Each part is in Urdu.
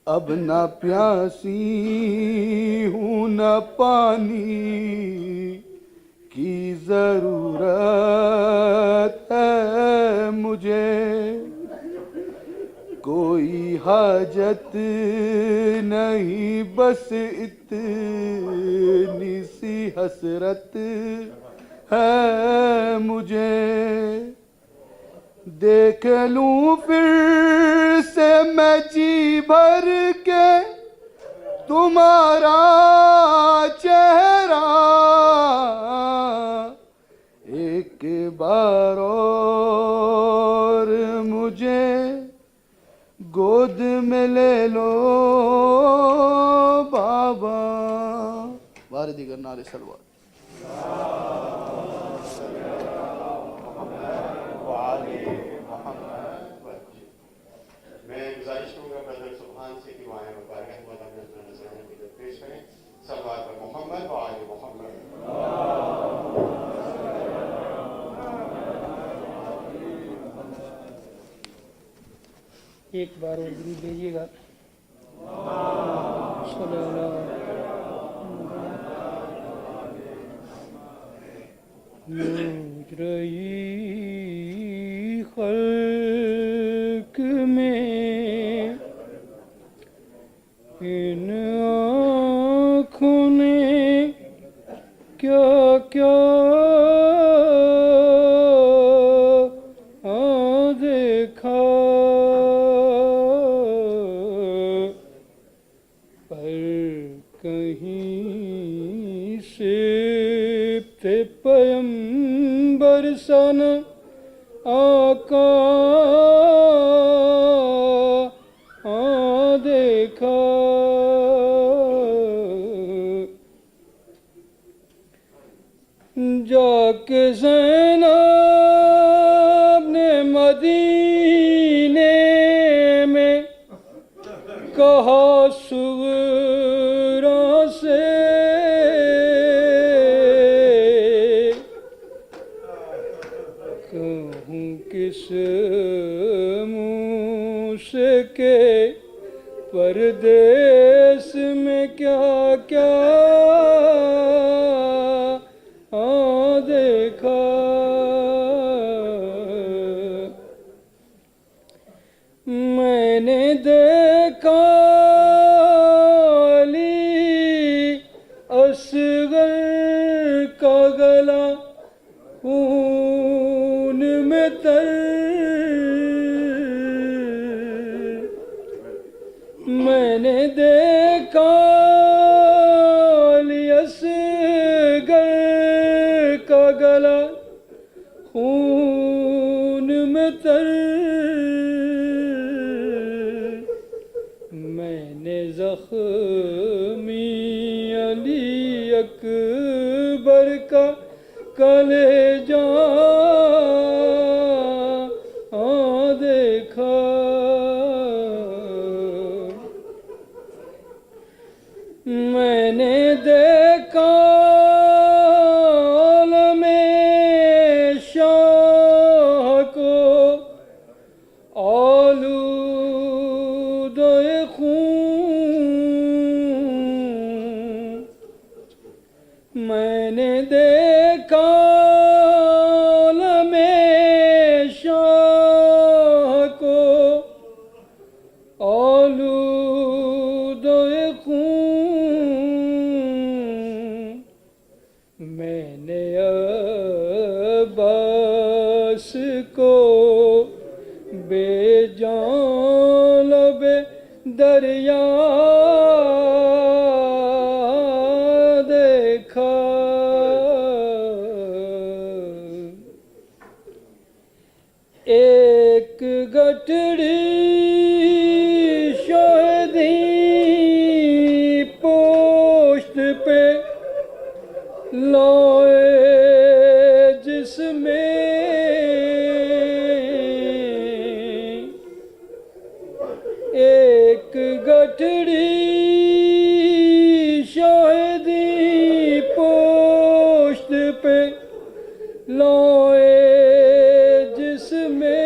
اب نہ پیاسی ہوں نہ پانی کی ضرورت ہے مجھے، کوئی حاجت نہیں بس اتنی سی حسرت ہے مجھے، دیکھ لوں پھر سے میں جی بھر کے تمہارا چہرہ، ایک بار اور مجھے گود میں لے لو بابا۔ بار دیگر نعرے سلوات۔ میں گزارش کروں گا برادر سبحان سے کہ وہ آئیں اور بارگاہ خدا میں اپنا نذرانہ کی پیش کریں۔ صلوات پر محمد و آل محمد۔ ایک بار اور درود بھیجیے گا۔ صلی اللہ مجرئی خلق میں ان آنکھوں نے کیا کیا دیکھا، پر کہیں سے تھے پیمبر سن آقا دیکھا، جا کے زینب نے مدینے میں کہا صغرا سے، کہوں کس منہ سے کہ پردیس میں کیا کیا دیکھا، میں نے دیکھا علی اصغر کا گلا خون میں تر، میں نے دیکھا علی اصغر کا گلا خون میں تر، میں نے زخمی علی اکبر کا کلیجہ دیکھا، میں نے دیکھا عالم شاہ کو آلودہ خون، میں نے دیکھا عالم شاہ کو آلودہ خون، میں نے عباس کو بے جان لب دریا دیکھا، ایک گٹھڑی شہدی پوشت پہ لائے جس میں ایک گٹھڑی شہدی پوشت پہ لائے جس میں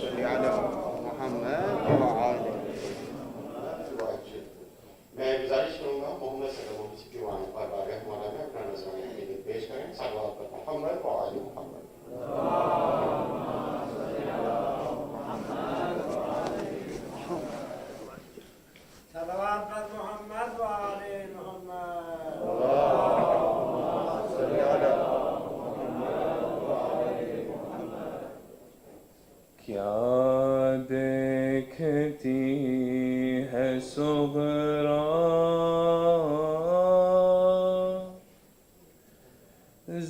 صلی علی محمد و آل میں گزارش کروں گا محمد صلی اللہ علیہ وسلم کی وعن پر بارگاہ مولا میں اپنا نظرانہ حمید پیش کریں صلوات پر محمد و آل محمد. صلوات پر محمد و آل محمد. کیا دیکھتی ہے صغرا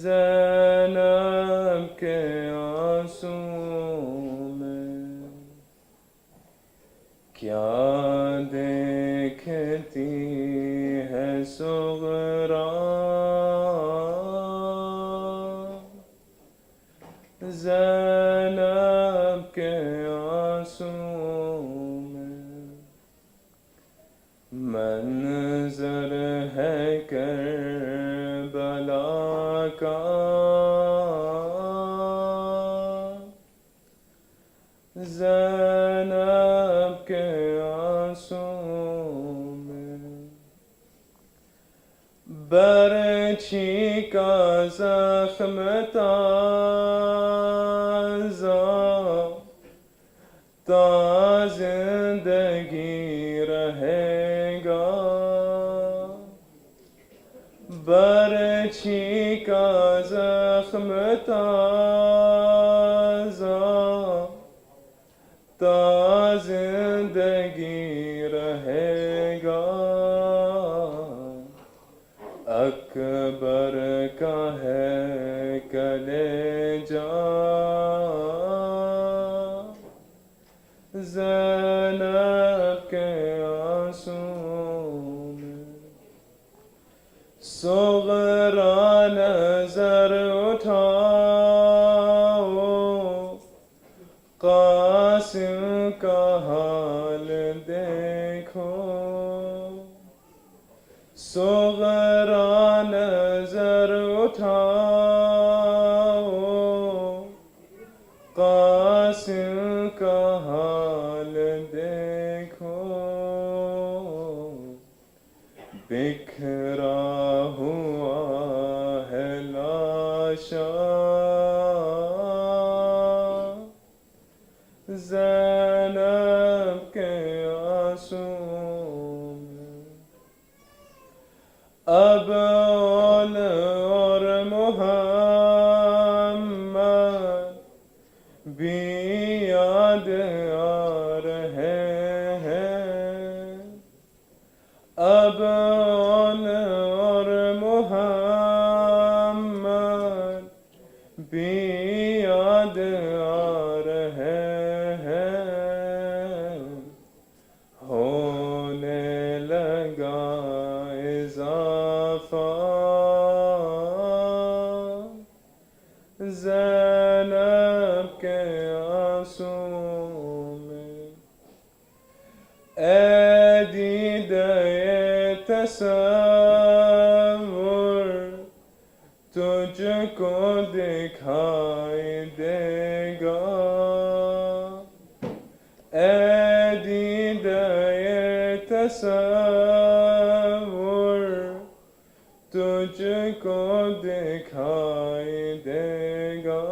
زینب کے آنسو میں. کیا دیکھتی ہے صغرا زینب کے آنسو میں. منظر ہے کربلا کا زینب کے آنسو میں. برچھی کا زخم تازہ تا زندگی رہے گا. برچھی کا زخم تازہ تا زندگی رہے گا. اکبر کا ہے کلیجہ زینب کے آنسو میں. صغرا نظر اٹھاؤ قاسم کا حال دیکھو. صغرا نظر اٹھاؤ قاسم کا حال دیکھو. بکھرا ہوا ہے لاشا زینب کے آنسو میں. اب اول اور محمد بھی یاد آ رہے اے دیدہ تصور تجھ کو دکھائی دے گا، اے دیدہ تصور تجھ کو دکھائی دے گا،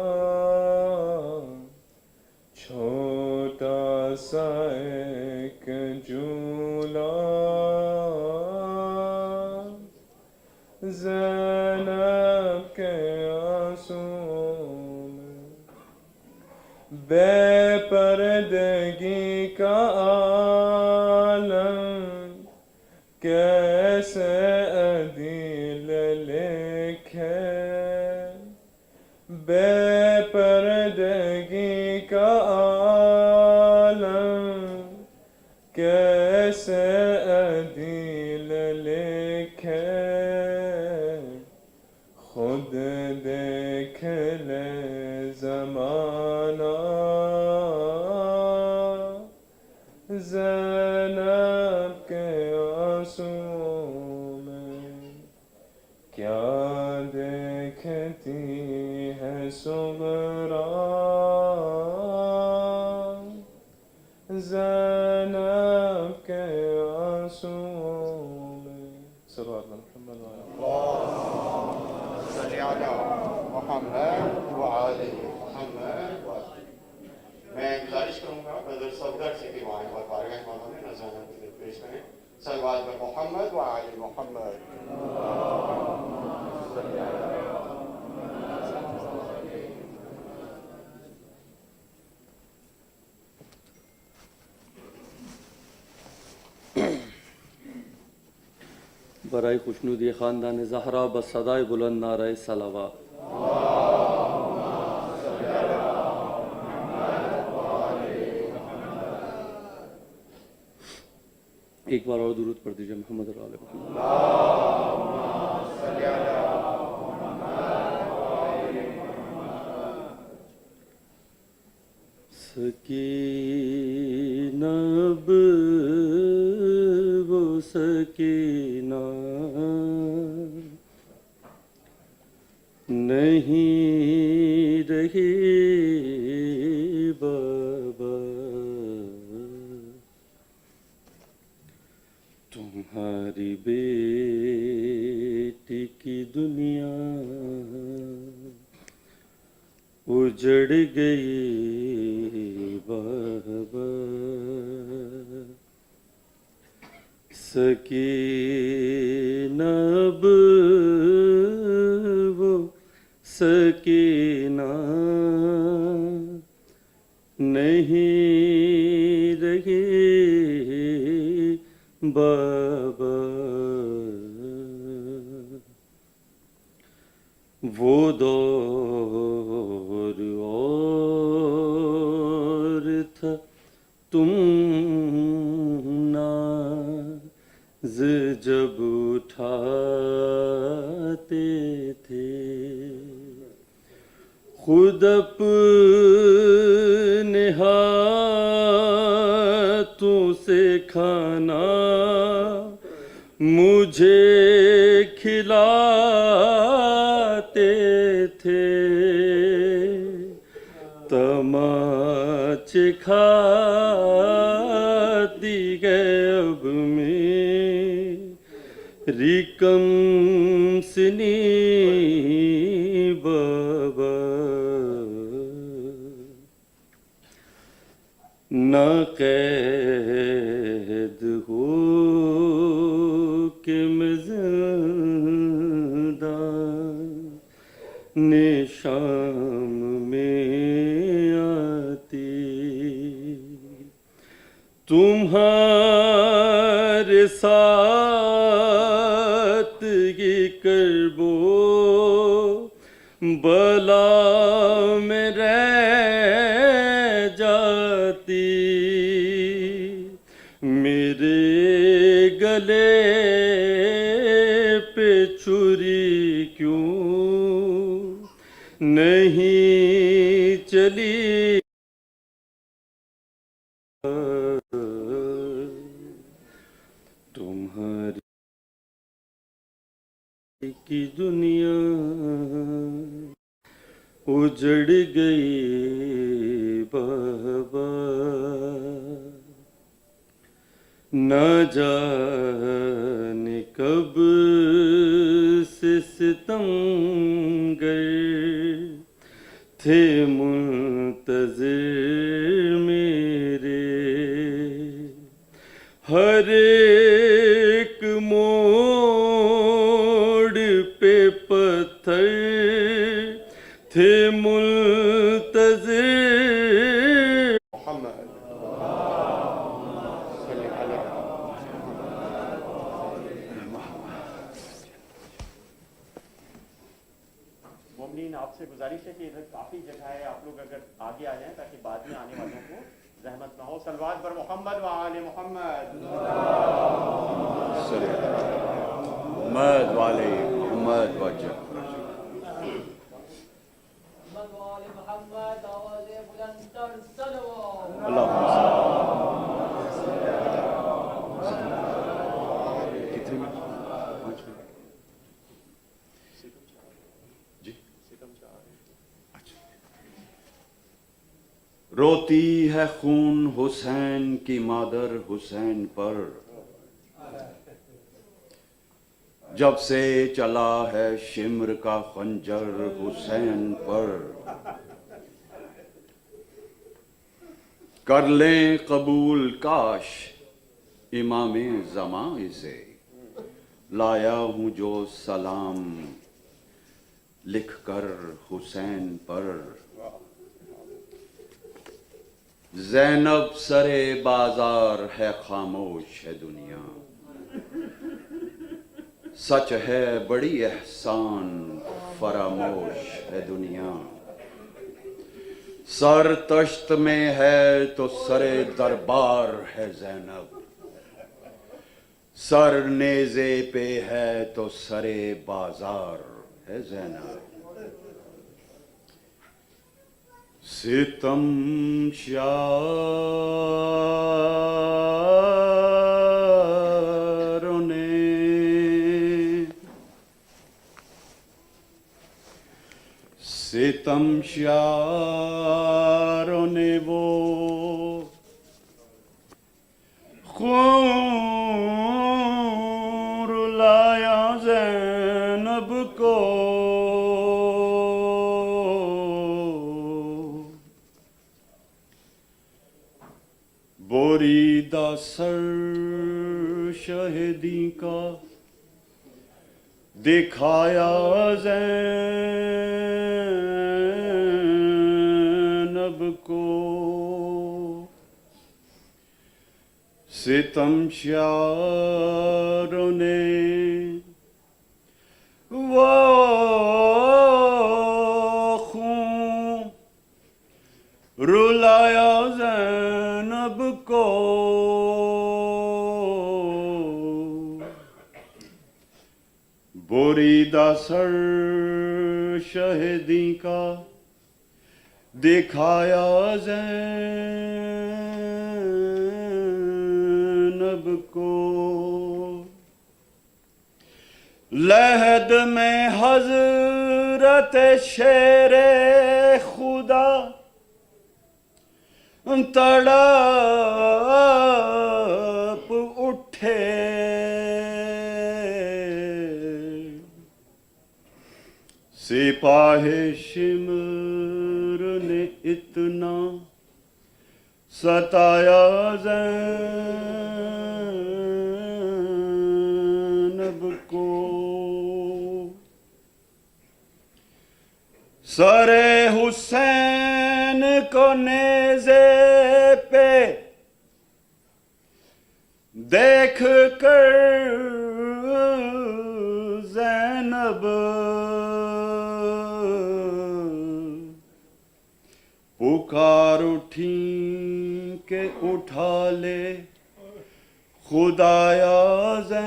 چھوٹا سا ایک جھولا زینب کے آنسوں میں، بے پردگی کا عالم کیسے عدیل لکھے، بے پردگی کا عالم کیسے عدیل لکھے، خود دیکھ لے زمانہ زینب کے آنسوں میں، کیا دیکھتی ہے صغرا زینب کے آنسوں میں۔ صلی اللہ علیہ وسلم۔ صل علی محمد وعلی محمد وعلی۔ میں گزارش کروں گا بدر صفدر سے کہ وہاں پر بارگاہ مولا میں نذرانہ خدمت پیش کریں، صلوات بر محمد وعلی محمد۔ برائے خوشنودی خاندان زہرا بصدائے بلند نعرہ صلوات۔ ایک بار اور درود پڑھ دیجئے محمد اور آل محمد۔ سکینہ اب وہ سکینہ نہیں رہی بابا، تمہاری بیٹی کی دنیا اجڑ گئی بابا، سکینہ اب وہ سکینہ نہیں رہی بابا، وہ دور اور تھا تم ناز جب اٹھاتے تھے، خود اپنے ہاتھوں سے کھانا مجھے کھلاتے تھے، تماچے کھاتی گئے اب میری کم سنی بابا، نہ قید ہو کہ میں زندان شام میں آتی، تمہارے ساتھ یہ کرب و بلا میں رہ جاتی، میرے گلے پہ چھری کیوں نہیں چلی، تمہاری کی دنیا اجڑ گئی بابا، نہ جانے کب سے ستمگر تھے منتظر میرے، ہر ایک موڑ پہ پتھر تھے منتظر۔ محمد صلی علیہ مومنین، آپ سے گزارش ہے کہ ادھر کافی جگہ ہے، آپ لوگ اگر آگے آ جائیں تاکہ بعد میں آنے والوں کو زحمت نہ ہو۔ صلوات بر محمد و آل محمد۔ محمد والے محمد وجہ کتنے میں؟ 5 منٹ جی۔ روتی ہے خون حسین کی مادر حسین پر، جب سے چلا ہے شمر کا خنجر حسین پر، کر لیں قبول کاش امام زمان سے، لایا ہوں جو سلام لکھ کر حسین پر۔ زینب سرے بازار ہے خاموش ہے دنیا، سچ ہے بڑی احسان فراموش ہے دنیا، سر تشت میں ہے تو سر دربار ہے زینب، سر نیزے پہ ہے تو سر بازار ہے زینب۔ ستم شاروں نے ستم شاروں نے وہ خون رلایا زینب کو، بریدہ سر شہدی کا دکھایا زینب کو، ستم شاروں نے وہ خون رلایا زینب کو، بریدہ سر شہدی کا دکھایا زینب کو، لحد میں حضرت شیر خدا تڑپ اٹھے، سپاہ شمر نے اتنا ستایا زینب کو، سر حسین کو نیزے پہ دیکھ کر زینب پکار اٹھیں کہ اٹھا لے خدایا زینب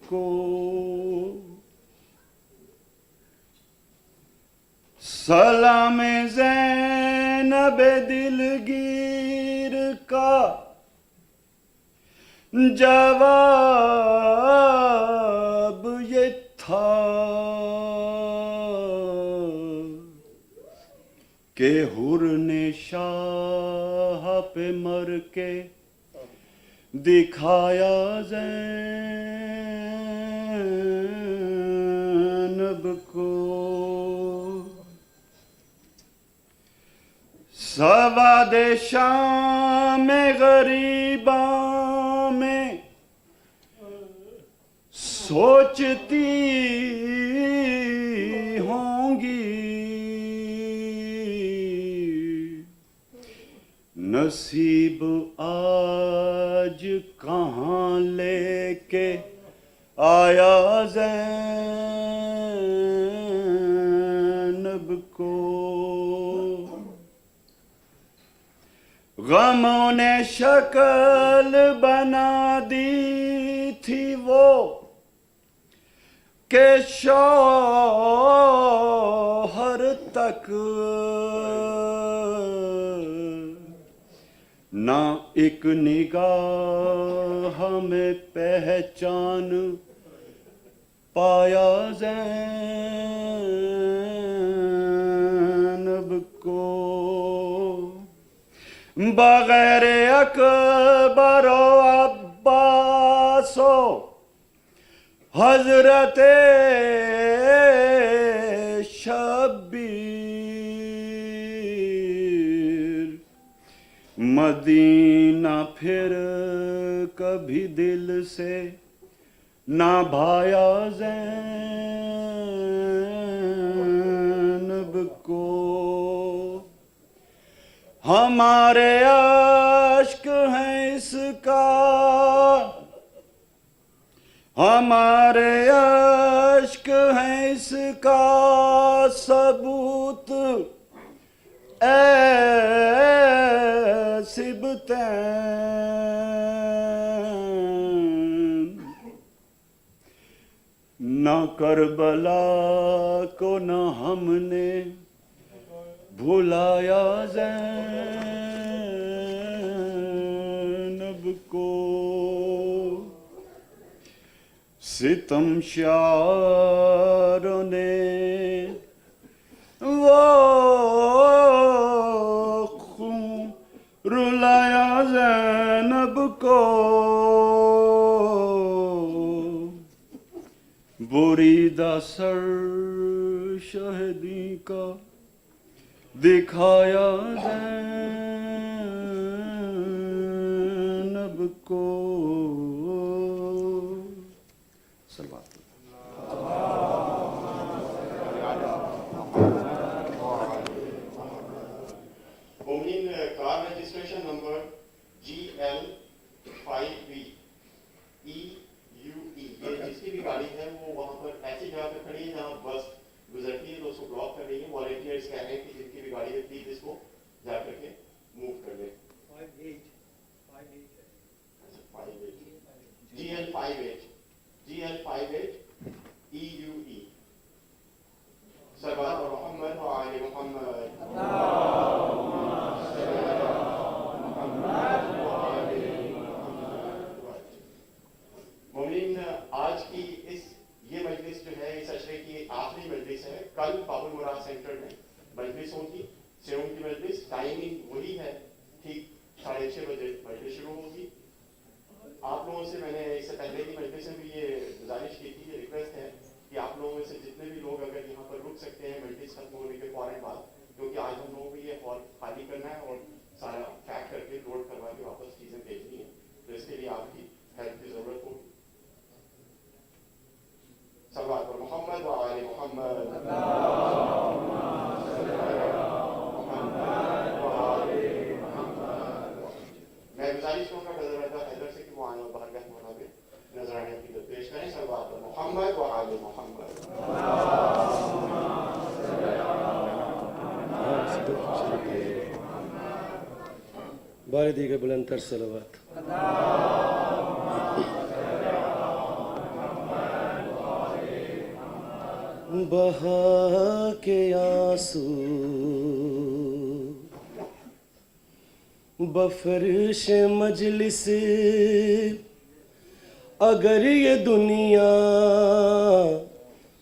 کو، سلام زینب دلگیر کا جواب یہ تھا کہ حر نے شاہ پہ مر کے دکھایا زینب کو سواد شام غریباں میں سوچتی ہوں گی نصیب آج کہاں لے کے آیا زینب کو غموں نے شکل بنا دی تھی وہ کہ شوہر تک نہ ایک نگاہ میں پہچان پایا زینب کو بغیر اکبر و عباس و حضرت شبیر مدینہ پھر کبھی دل سے نہ بھایا زینب کو ہمارے عشق ہیں اس کا ہمارے عشق ہیں اس کا ثبوت اے سبتین نہ کربلا کو نہ ہم نے بھلایا زینب کو ستم شعروں نے وہ خون رلایا زینب کو بریدہ سر شہدی کا دکھایا زینب کو صلوات مومنین کار رجسٹریشن نمبر GL5B EUE یہ جس کی بھی گاڑی ہے وہ وہاں پر ایسی جگہ پہ کھڑی ہے جہاں بس گزرتی ہے تو اس کو بلاک کر رہی ہے والنٹیئرس کہہ رہے ہیں کہ جن کی بھی گاڑی ہے پلیز اس کو جا کر کے موو کر لیں GL58 EUE صلوات محمد و آل محمد مومنین آج کی یہ مجلس جو ہے اس اشرے کی آخری مجلس ہے کل باب المراد سینٹر میں مجلس ہوگی سیوم کی مجلس ٹائمنگ وہی ہے ٹھیک 6:30 بجے مجلس شروع ہوگی آپ لوگوں سے میں نے اس سے پہلے کی مجلس میں بھی یہ گزارش کی تھی یہ ریکویسٹ ہے کہ آپ لوگوں میں سے جتنے بھی لوگ اگر یہاں پر رک سکتے ہیں مجلس ختم ہونے کے فوراً بعد کیونکہ آج ہم لوگوں کو یہ ہال خالی کرنا ہے اور سارا پیک کر کے لوڈ کروا کے واپس چیزیں بھیجنی ہیں تو اس کے لیے آپ کی ہیلپ کی ضرورت ہوگی صلوات پر محمد و آل محمد میں گزارش کروں گا بدر رضا حیدر سے کہ وہ آئیں اور بارگاہ مولا میں نذرانے عقیدت پیش کریں صلوات پر محمد و آل محمد بار دیگر بلند تر صلوات بہا کے آنسو بفرش مجلس اگر یہ دنیا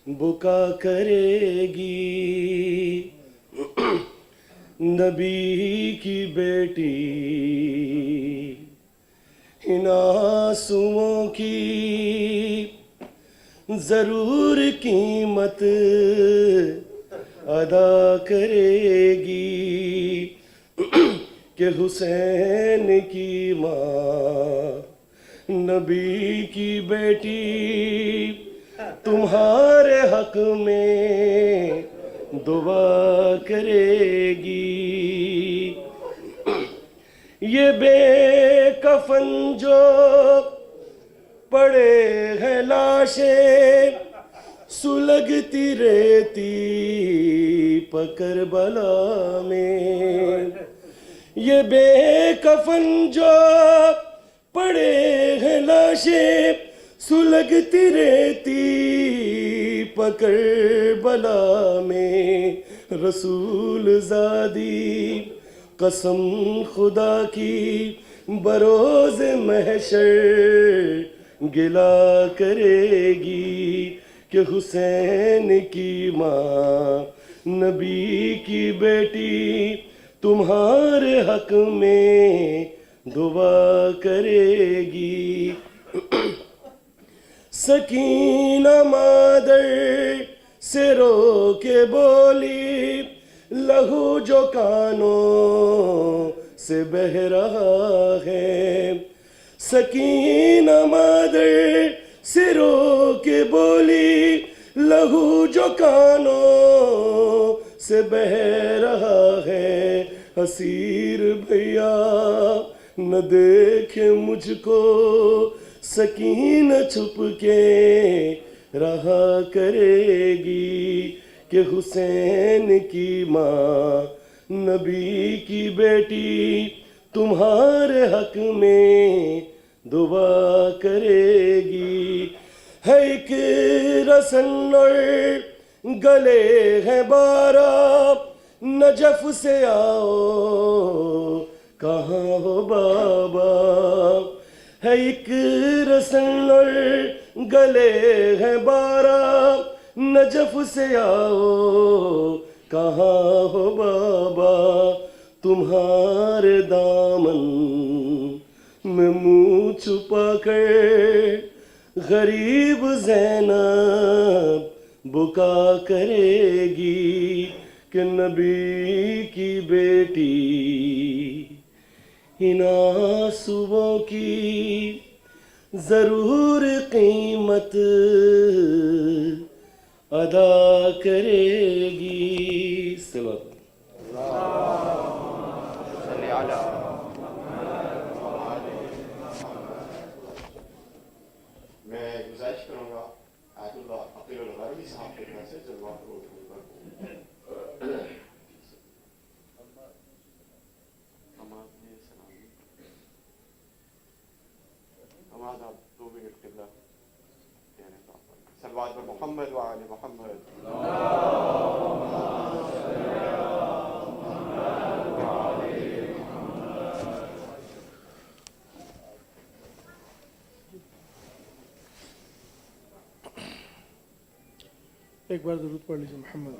بکا کرے گی، نبی کی بیٹی ان آنسوؤں کی ضرور قیمت ادا کرے گی، کہ حسین کی ماں نبی کی بیٹی تمہارے حق میں دعا کرے گی۔ یہ بے کفن جو پڑے ہیں لاشیں سلگتی رہتی کربلا میں، یہ بے کفن جو پڑے ہیں لاشیں سلگتی رہتی کربلا میں، رسول زادی قسم خدا کی بروز محشر گلا کرے گی، کہ حسین کی ماں نبی کی بیٹی تمہارے حق میں دعا کرے گی۔ سکینہ مادر سے رو کے بولی، لہو جو کانوں سے بہہ رہا ہے، سکینہ مادر سے رو کے بولی، لہو جو کانوں سے بہہ رہا ہے، اسیر بھیا نہ دیکھے مجھ کو، سکینہ چھپ کے رہا کرے گی، کہ حسین کی ماں نبی کی بیٹی تمہارے حق میں دعا کرے گی۔ ہے ایک رسن اور گلے ہیں بارہ، نجف سے آؤ کہاں ہو بابا، ہے ایک رسن اور گلے ہیں بارہ، نجف سے آؤ کہاں ہو بابا، تمہارے دامن میں منہ چھپا کر غریب زینب بکا کرے گی، کہ نبی کی بیٹی ان آنسوؤں کی ضرور قیمت ادا کرے گی۔ میں گزارش کروں گا آیت اللہ عقیل الغربی صاحب کے طرف سے جذبات کو صلوات پر محمد وآل محمد۔ ایک بار درود پڑھ لیجیے محمد۔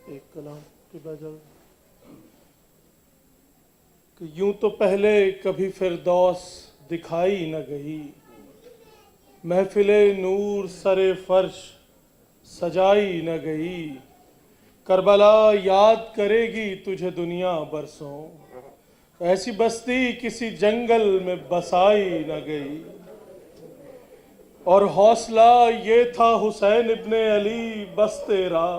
ایک کلام کی بجا کہ یوں تو پہلے کبھی فردوس دکھائی نہ گئی، محفل نور سر فرش سجائی نہ گئی، کربلا یاد کرے گی تجھے دنیا برسوں، ایسی بستی کسی جنگل میں بسائی نہ گئی۔ اور حوصلہ یہ تھا حسین ابن علی بس تیرا،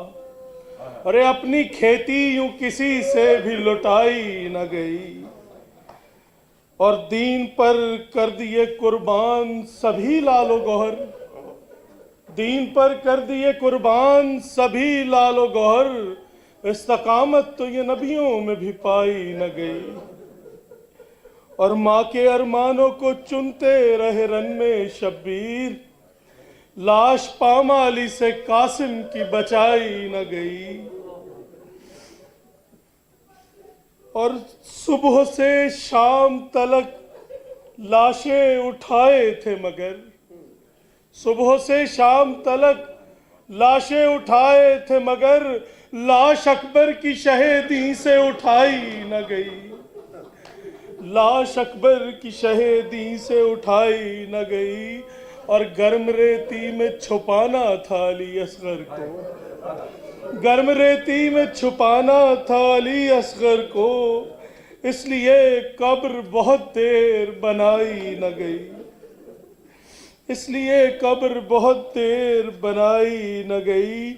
ارے اپنی کھیتی یوں کسی سے بھی لٹائی نہ گئی، اور دین پر کر دیے قربان سبھی لال و گوہر، دین پر کر دیے قربان سبھی لال و گوہر، استقامت تو یہ نبیوں میں بھی پائی نہ گئی۔ اور ماں کے ارمانوں کو چنتے رہے رن میں شبیر، لاش پامالی سے قاسم کی بچائی نہ گئی، اور صبح سے شام تلک لاشیں اٹھائے تھے مگر، صبح سے شام تلک لاشیں اٹھائے تھے مگر، لاش اکبر کی شہیدی سے اٹھائی نہ گئی، لاش اکبر کی شہیدی سے اٹھائی نہ گئی، اور گرم ریتی میں چھپانا تھا علی اصغر کو، گرم ریتی میں چھپانا تھا علی اصغر کو، اس لیے قبر بہت دیر بنائی نہ گئی، اس لیے قبر بہت دیر بنائی نہ گئی،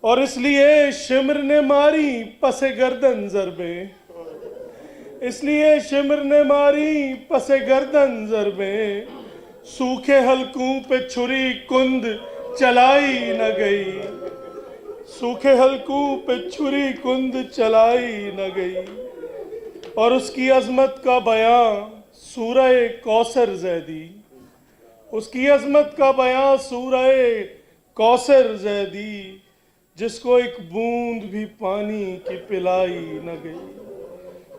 اور اس لیے شمر نے ماری پس گردن ضربیں، اس لیے شمر نے ماری پس گردن ضربیں، سوکھے حلقوں پہ چھری کند چلائی نہ گئی، سوکھے حلقوں پہ چھری کند چلائی نہ گئی، اور اس کی عظمت کا بیان سورہ کوثر زیدی، اس کی عظمت کا بیان سورہ کوثر زیدی، جس کو ایک بوند بھی پانی کی پلائی نہ گئی،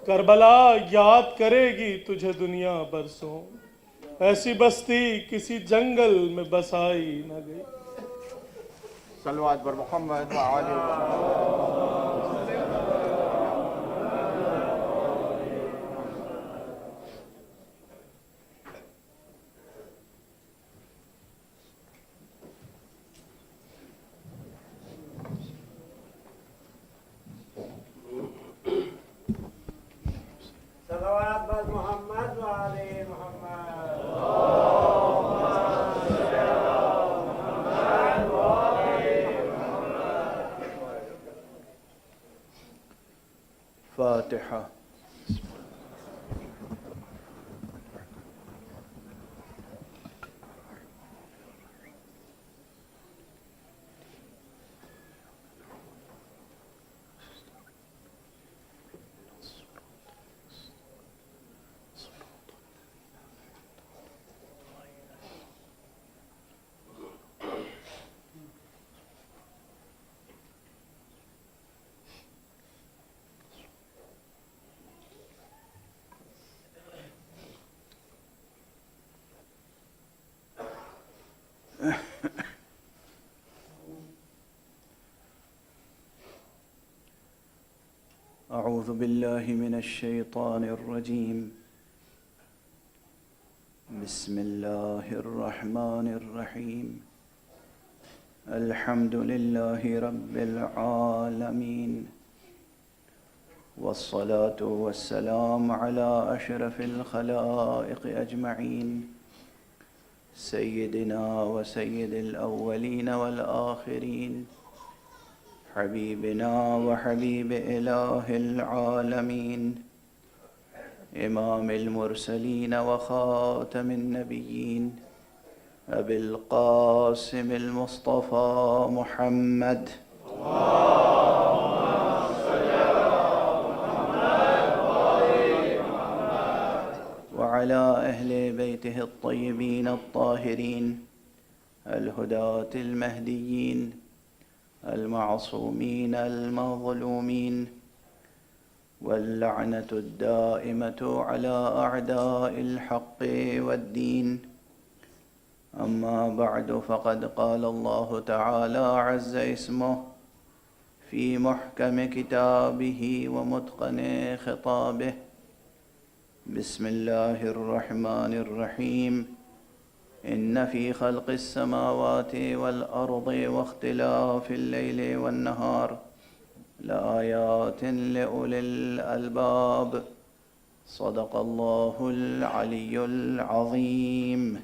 کربلا یاد کرے گی تجھے دنیا برسوں، ایسی بستی کسی جنگل میں بسائی نہ گئی۔ صلوات بر محمد وآل محمد۔ صلوات بر محمد وآل محمد۔ فاتحة. أعوذ بالله من الشيطان الرجيم. بسم الله الرحمن الرحيم. الحمد لله رب العالمين، والصلاة والسلام على أشرف الخلائق أجمعين، سيدنا وسيد الأولين والآخرين، حبيبنا وحبيب إله العالمين، إمام المرسلين وخاتم النبيين، أبي القاسم المصطفى محمد. وعلى أهل بيته الطيبين الطاهرين الهداة المهديين المعصومين المظلومين، واللعنة الدائمة على أعداء الحق والدين. أما بعد، فقد قال الله تعالى عز اسمه في محكم كتابه ومتقن خطابه. بسم الله الرحمن الرحيم. إن في خلق السماوات والأرض واختلاف الليل والنهار لآيات لأولي الألباب. صدق الله العلي العظيم.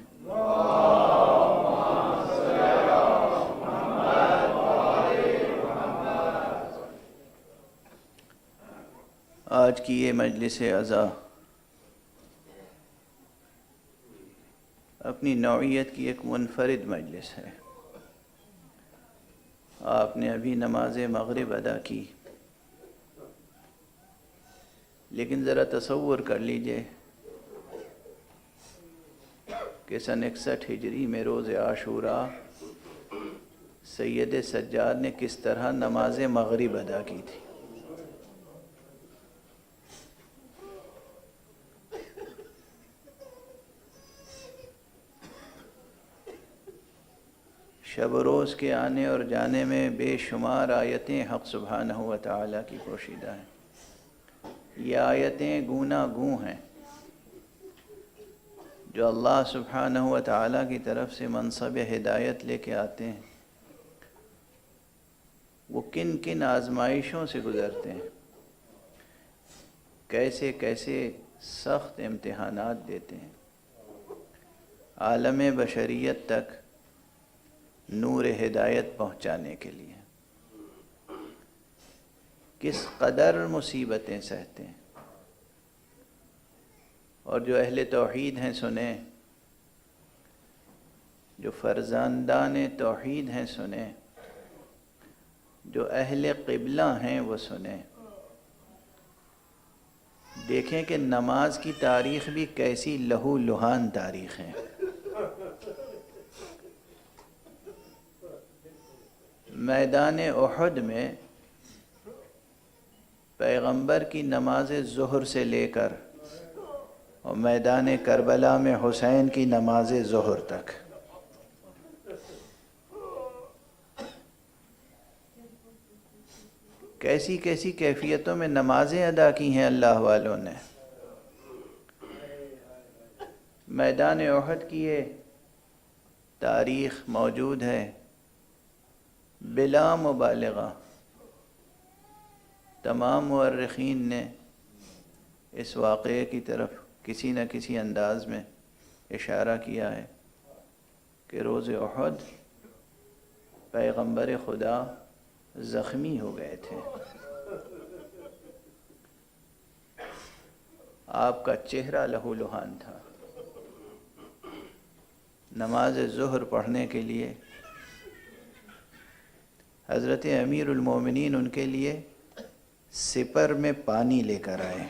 آج کی یہ مجلس عزا اپنی نوعیت کی ایک منفرد مجلس ہے. آپ نے ابھی نماز مغرب ادا کی، لیکن ذرا تصور کر لیجئے کہ سن 61 ہجری میں روز عاشوراء سید سجاد نے کس طرح نماز مغرب ادا کی تھی. شب و روز کے آنے اور جانے میں بے شمار آیتیں حق سبحانہ و تعالیٰ کی پوشیدہ ہیں. یہ آیتیں گونا گوں ہیں جو اللہ سبحانہ و تعالیٰ کی طرف سے منصب ہدایت لے کے آتے ہیں. وہ کن کن آزمائشوں سے گزرتے ہیں، کیسے کیسے سخت امتحانات دیتے ہیں، عالم بشریت تک نور ہدایت پہنچانے کے لیے کس قدر مصیبتیں سہتے ہیں. اور جو اہل توحید ہیں سنیں، جو فرزندان توحید ہیں سنیں، جو اہل قبلہ ہیں وہ سنیں. دیکھیں کہ نماز کی تاریخ بھی کیسی لہو لہان تاریخ ہے. میدان احد میں پیغمبر کی نماز ظہر سے لے کر اور میدان کربلا میں حسین کی نماز ظہر تک کیسی کیسی کیفیتوں میں نمازیں ادا کی ہیں اللہ والوں نے. میدان احد کی یہ تاریخ موجود ہے بلا مبالغہ. تمام مورخین نے اس واقعے کی طرف کسی نہ کسی انداز میں اشارہ کیا ہے کہ روز احد پیغمبر خدا زخمی ہو گئے تھے. آپ کا چہرہ لہو لہان تھا. نماز ظہر پڑھنے کے لیے حضرت امیر المومنین ان کے لیے سپر میں پانی لے کر آئے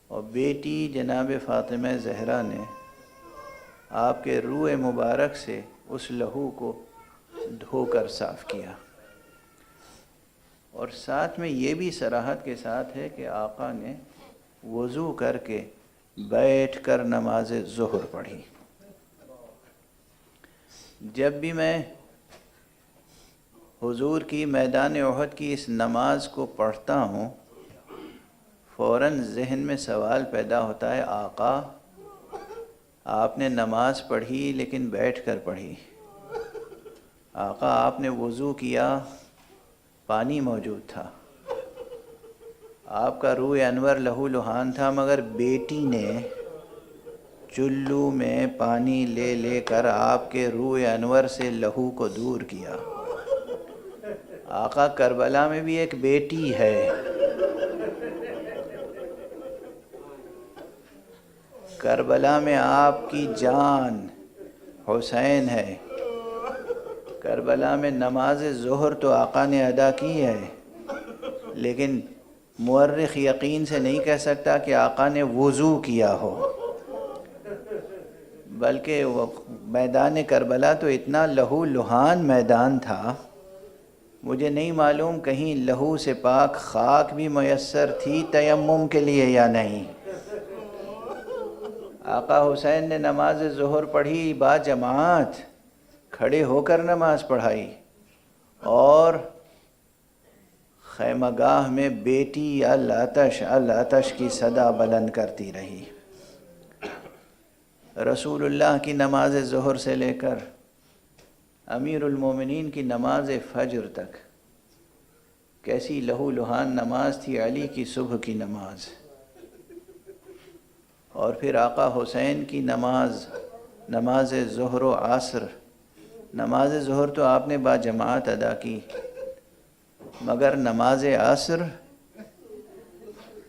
اور بیٹی جناب فاطمہ زہرا نے آپ کے روح مبارک سے اس لہو کو دھو کر صاف کیا. اور ساتھ میں یہ بھی صراحت کے ساتھ ہے کہ آقا نے وضو کر کے بیٹھ کر نماز ظہر پڑھی. جب بھی میں حضور کی میدان احد کی اس نماز کو پڑھتا ہوں فوراً ذہن میں سوال پیدا ہوتا ہے، آقا آپ نے نماز پڑھی لیکن بیٹھ کر پڑھی. آقا آپ نے وضو کیا، پانی موجود تھا، آپ کا روح انور لہو لہان تھا، مگر بیٹی نے چلو میں پانی لے لے کر آپ کے روح انور سے لہو کو دور کیا. آقا کربلا میں بھی ایک بیٹی ہے، کربلا میں آپ کی جان حسین ہے. کربلا میں نماز ظہر تو آقا نے ادا کی ہے، لیکن مورخ یقین سے نہیں کہہ سکتا کہ آقا نے وضو کیا ہو، بلکہ وہ میدان کربلا تو اتنا لہو لہان میدان تھا، مجھے نہیں معلوم کہیں لہو سے پاک خاک بھی میسر تھی تیمم کے لیے یا نہیں. آقا حسین نے نماز ظہر پڑھی با جماعت، کھڑے ہو کر نماز پڑھائی، اور خیمہ گاہ میں بیٹی العطش العطش کی صدا بلند کرتی رہی. رسول اللہ کی نماز ظہر سے لے کر امیر المومنین کی نماز فجر تک کیسی لہو لہان نماز تھی. علی کی صبح کی نماز، اور پھر آقا حسین کی نماز ظہر و عصر. نماز ظہر تو آپ نے با جماعت ادا کی، مگر نماز عصر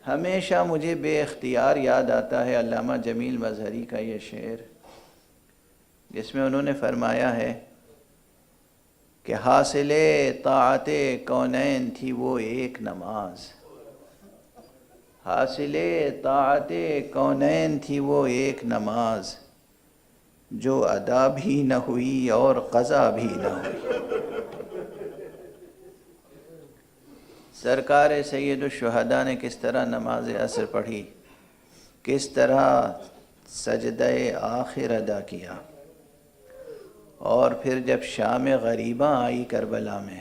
ہمیشہ مجھے بے اختیار یاد آتا ہے علامہ جمیل مظہری کا یہ شعر، جس میں انہوں نے فرمایا ہے کہ حاصل طاعت کونین تھی وہ ایک نماز، حاصل طاعت کونین تھی وہ ایک نماز، جو ادا بھی نہ ہوئی اور قضا بھی نہ ہوئی۔ سرکار سید الشہداء نے کس طرح نماز عصر پڑھی، کس طرح سجدہ آخر ادا کیا، اور پھر جب شام غریباں آئی کربلا میں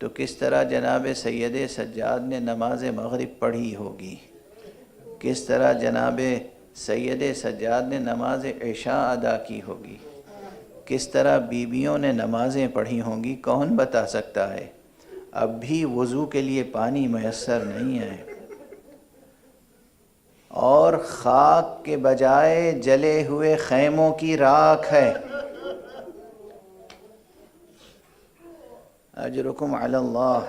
تو کس طرح جناب سید سجاد نے نماز مغرب پڑھی ہوگی، کس طرح جناب سید سجاد نے نماز عشاء ادا کی ہوگی، کس طرح بیویوں نے نمازیں پڑھی ہوں گی، کون بتا سکتا ہے؟ اب بھی وضو کے لیے پانی میسر نہیں ہے، اور خاک کے بجائے جلے ہوئے خیموں کی راکھ ہے۔ اجرکم علی اللہ۔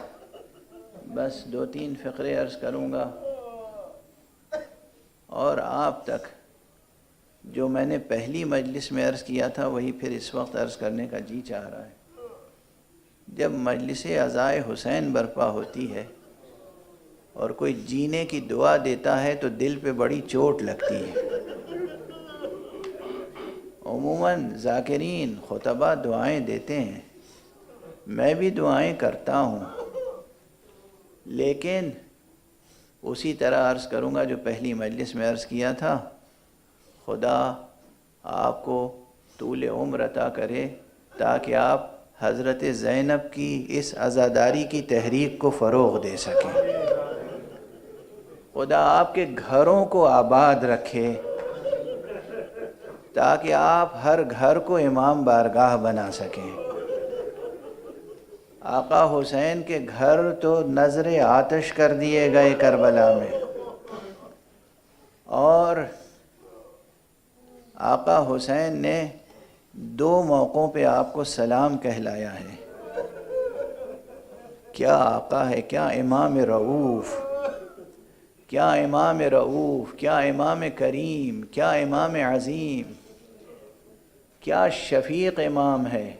بس 2-3 فقرے عرض کروں گا، اور آپ تک جو میں نے پہلی مجلس میں عرض کیا تھا وہی پھر اس وقت عرض کرنے کا جی چاہ رہا ہے۔ جب مجلس عزائے حسین برپا ہوتی ہے اور کوئی جینے کی دعا دیتا ہے تو دل پہ بڑی چوٹ لگتی ہے۔ عموماً ذاکرین خطبہ دعائیں دیتے ہیں، میں بھی دعائیں کرتا ہوں، لیکن اسی طرح عرض کروں گا جو پہلی مجلس میں عرض کیا تھا، خدا آپ کو طول عمر عطا کرے تاکہ آپ حضرت زینب کی اس عزاداری کی تحریک کو فروغ دے سکیں۔ خدا آپ کے گھروں کو آباد رکھے تاکہ آپ ہر گھر کو امام بارگاہ بنا سکیں۔ آقا حسین کے گھر تو نظر آتش کر دیے گئے کربلا میں، اور آقا حسین نے 2 موقعوں پہ آپ کو سلام کہلایا ہے۔ کیا آقا ہے، کیا امام رؤوف، کیا امام رؤوف، کیا امام کریم، کیا امام عظیم، کیا شفیق امام ہے،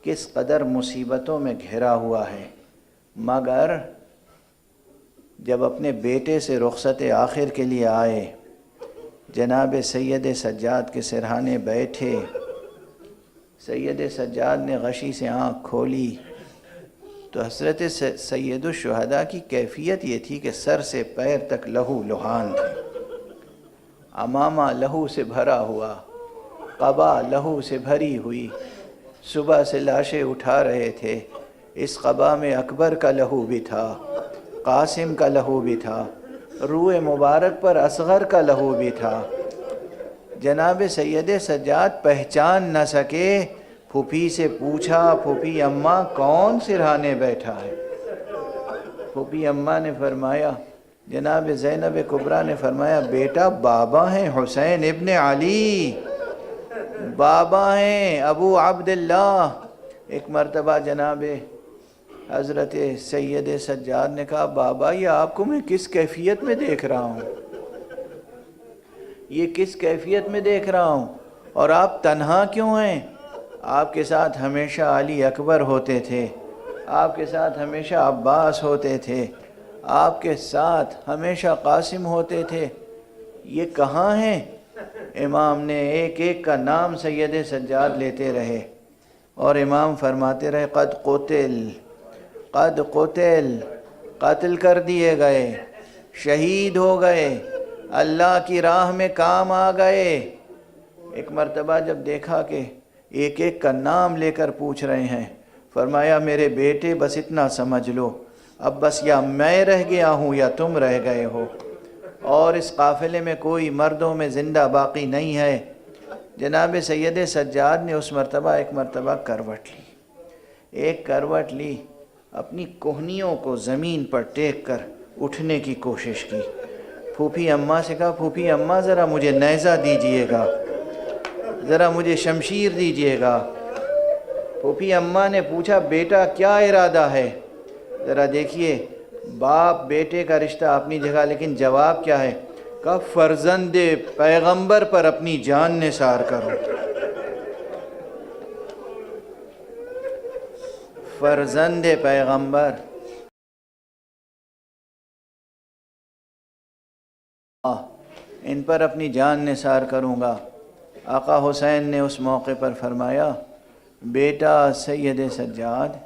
کس قدر مصیبتوں میں گھرا ہوا ہے، مگر جب اپنے بیٹے سے رخصت آخر کے لیے آئے، جناب سید سجاد کے سرہانے بیٹھے، سید سجاد نے غشی سے آنکھ کھولی تو حضرت سید الشہداء کی کیفیت یہ تھی کہ سر سے پیر تک لہو لہان تھے، امامہ لہو سے بھرا ہوا، قبا لہو سے بھری ہوئی، صبح سے لاشیں اٹھا رہے تھے۔ اس قبا میں اکبر کا لہو بھی تھا، قاسم کا لہو بھی تھا، روح مبارک پر اصغر کا لہو بھی تھا۔ جناب سید سجاد پہچان نہ سکے، پھوپھی سے پوچھا، پھوپھی اماں کون سرہانے بیٹھا ہے؟ پھوپھی اماں نے فرمایا، جناب زینب کبریٰ نے فرمایا، بیٹا بابا ہیں حسین ابن علی، بابا ہیں ابو عبداللہ۔ ایک مرتبہ جناب حضرت سید سجاد نے کہا، بابا یہ آپ کو میں کس کیفیت میں دیکھ رہا ہوں، یہ کس کیفیت میں دیکھ رہا ہوں، اور آپ تنہا کیوں ہیں؟ آپ کے ساتھ ہمیشہ علی اکبر ہوتے تھے، آپ کے ساتھ ہمیشہ عباس ہوتے تھے، آپ کے ساتھ ہمیشہ قاسم ہوتے تھے، یہ کہاں ہیں؟ امام نے ایک ایک کا نام سید سجاد لیتے رہے، اور امام فرماتے رہے، قد قتل، قد قتل، قتل کر دیے گئے، شہید ہو گئے، اللہ کی راہ میں کام آ گئے۔ ایک مرتبہ جب دیکھا کہ ایک ایک کا نام لے کر پوچھ رہے ہیں، فرمایا، میرے بیٹے بس اتنا سمجھ لو، اب بس یا میں رہ گیا ہوں یا تم رہ گئے ہو، اور اس قافلے میں کوئی مردوں میں زندہ باقی نہیں ہے۔ جناب سید سجاد نے اس مرتبہ ایک مرتبہ کروٹ لی، ایک کروٹ لی، اپنی کوہنیوں کو زمین پر ٹیک کر اٹھنے کی کوشش کی۔ پھوپھی اماں سے کہا، پھوپھی اماں ذرا مجھے نیزہ دیجئے گا، ذرا مجھے شمشیر دیجئے گا۔ پھوپھی اماں نے پوچھا، بیٹا کیا ارادہ ہے؟ ذرا دیکھیے، باپ بیٹے کا رشتہ اپنی جگہ، لیکن جواب کیا ہے؟ کہا، فرزند پیغمبر پر اپنی جان نثار کرو، فرزند پیغمبر، ان پر اپنی جان نثار کروں گا۔ آقا حسین نے اس موقع پر فرمایا بیٹا سید سجاد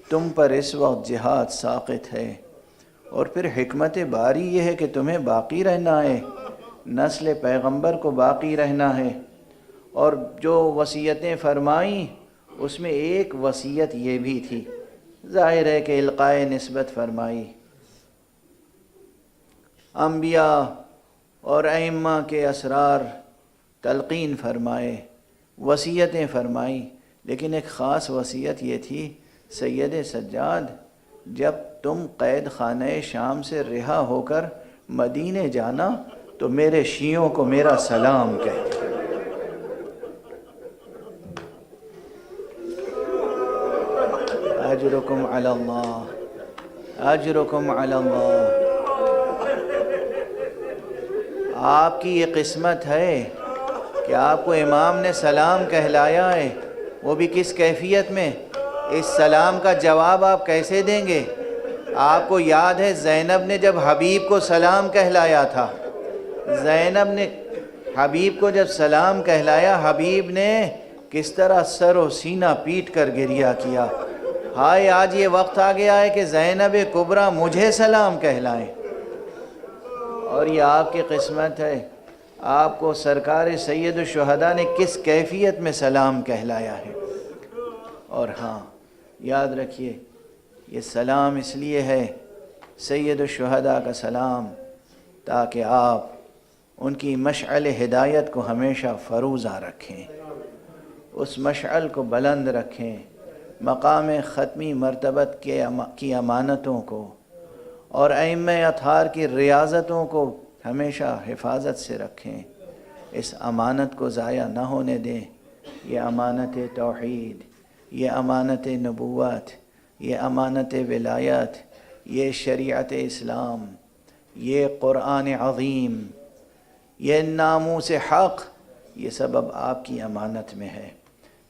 تم پر اس وقت جہاد ساقط ہے، اور پھر حکمت باری یہ ہے کہ تمہیں باقی رہنا ہے، نسل پیغمبر کو باقی رہنا ہے۔ اور جو وصیتیں فرمائیں اس میں ایک وصیت یہ بھی تھی، ظاہر ہے کہ القائے نسبت فرمائی، انبیاء اور ائمہ کے اسرار تلقین فرمائے، وصیتیں فرمائیں، لیکن ایک خاص وصیت یہ تھی سید سجاد جب تم قید خانہ شام سے رہا ہو کر مدینے جانا تو میرے شیعوں کو میرا سلام کہہ دینا۔ اجرکم علی اللہ، اجرکم علی اللہ۔ آپ کی یہ قسمت ہے کہ آپ کو امام نے سلام کہلایا ہے، وہ بھی کس کیفیت میں؟ اس سلام کا جواب آپ کیسے دیں گے؟ آپ کو یاد ہے زینب نے جب حبیب کو سلام کہلایا تھا، زینب نے حبیب کو جب سلام کہلایا، حبیب نے کس طرح سر و سینہ پیٹ کر گریہ کیا، ہائے آج یہ وقت آ گیا ہے کہ زینب کبریٰ مجھے سلام کہلائیں۔ اور یہ آپ کی قسمت ہے، آپ کو سرکار سید الشہداء نے کس کیفیت میں سلام کہلایا ہے۔ اور ہاں یاد رکھیے یہ سلام اس لیے ہے سید الشہداء کا سلام تاکہ آپ ان کی مشعل ہدایت کو ہمیشہ فروزہ رکھیں، اس مشعل کو بلند رکھیں، مقام ختمی مرتبت کی امانتوں کو اور ائمہ اطہار کی ریاضتوں کو ہمیشہ حفاظت سے رکھیں، اس امانت کو ضائع نہ ہونے دیں۔ یہ امانت توحید، یہ امانت نبوت، یہ امانت ولایت، یہ شریعت اسلام، یہ قرآن عظیم، یہ ناموس حق، یہ سب اب آپ کی امانت میں ہے۔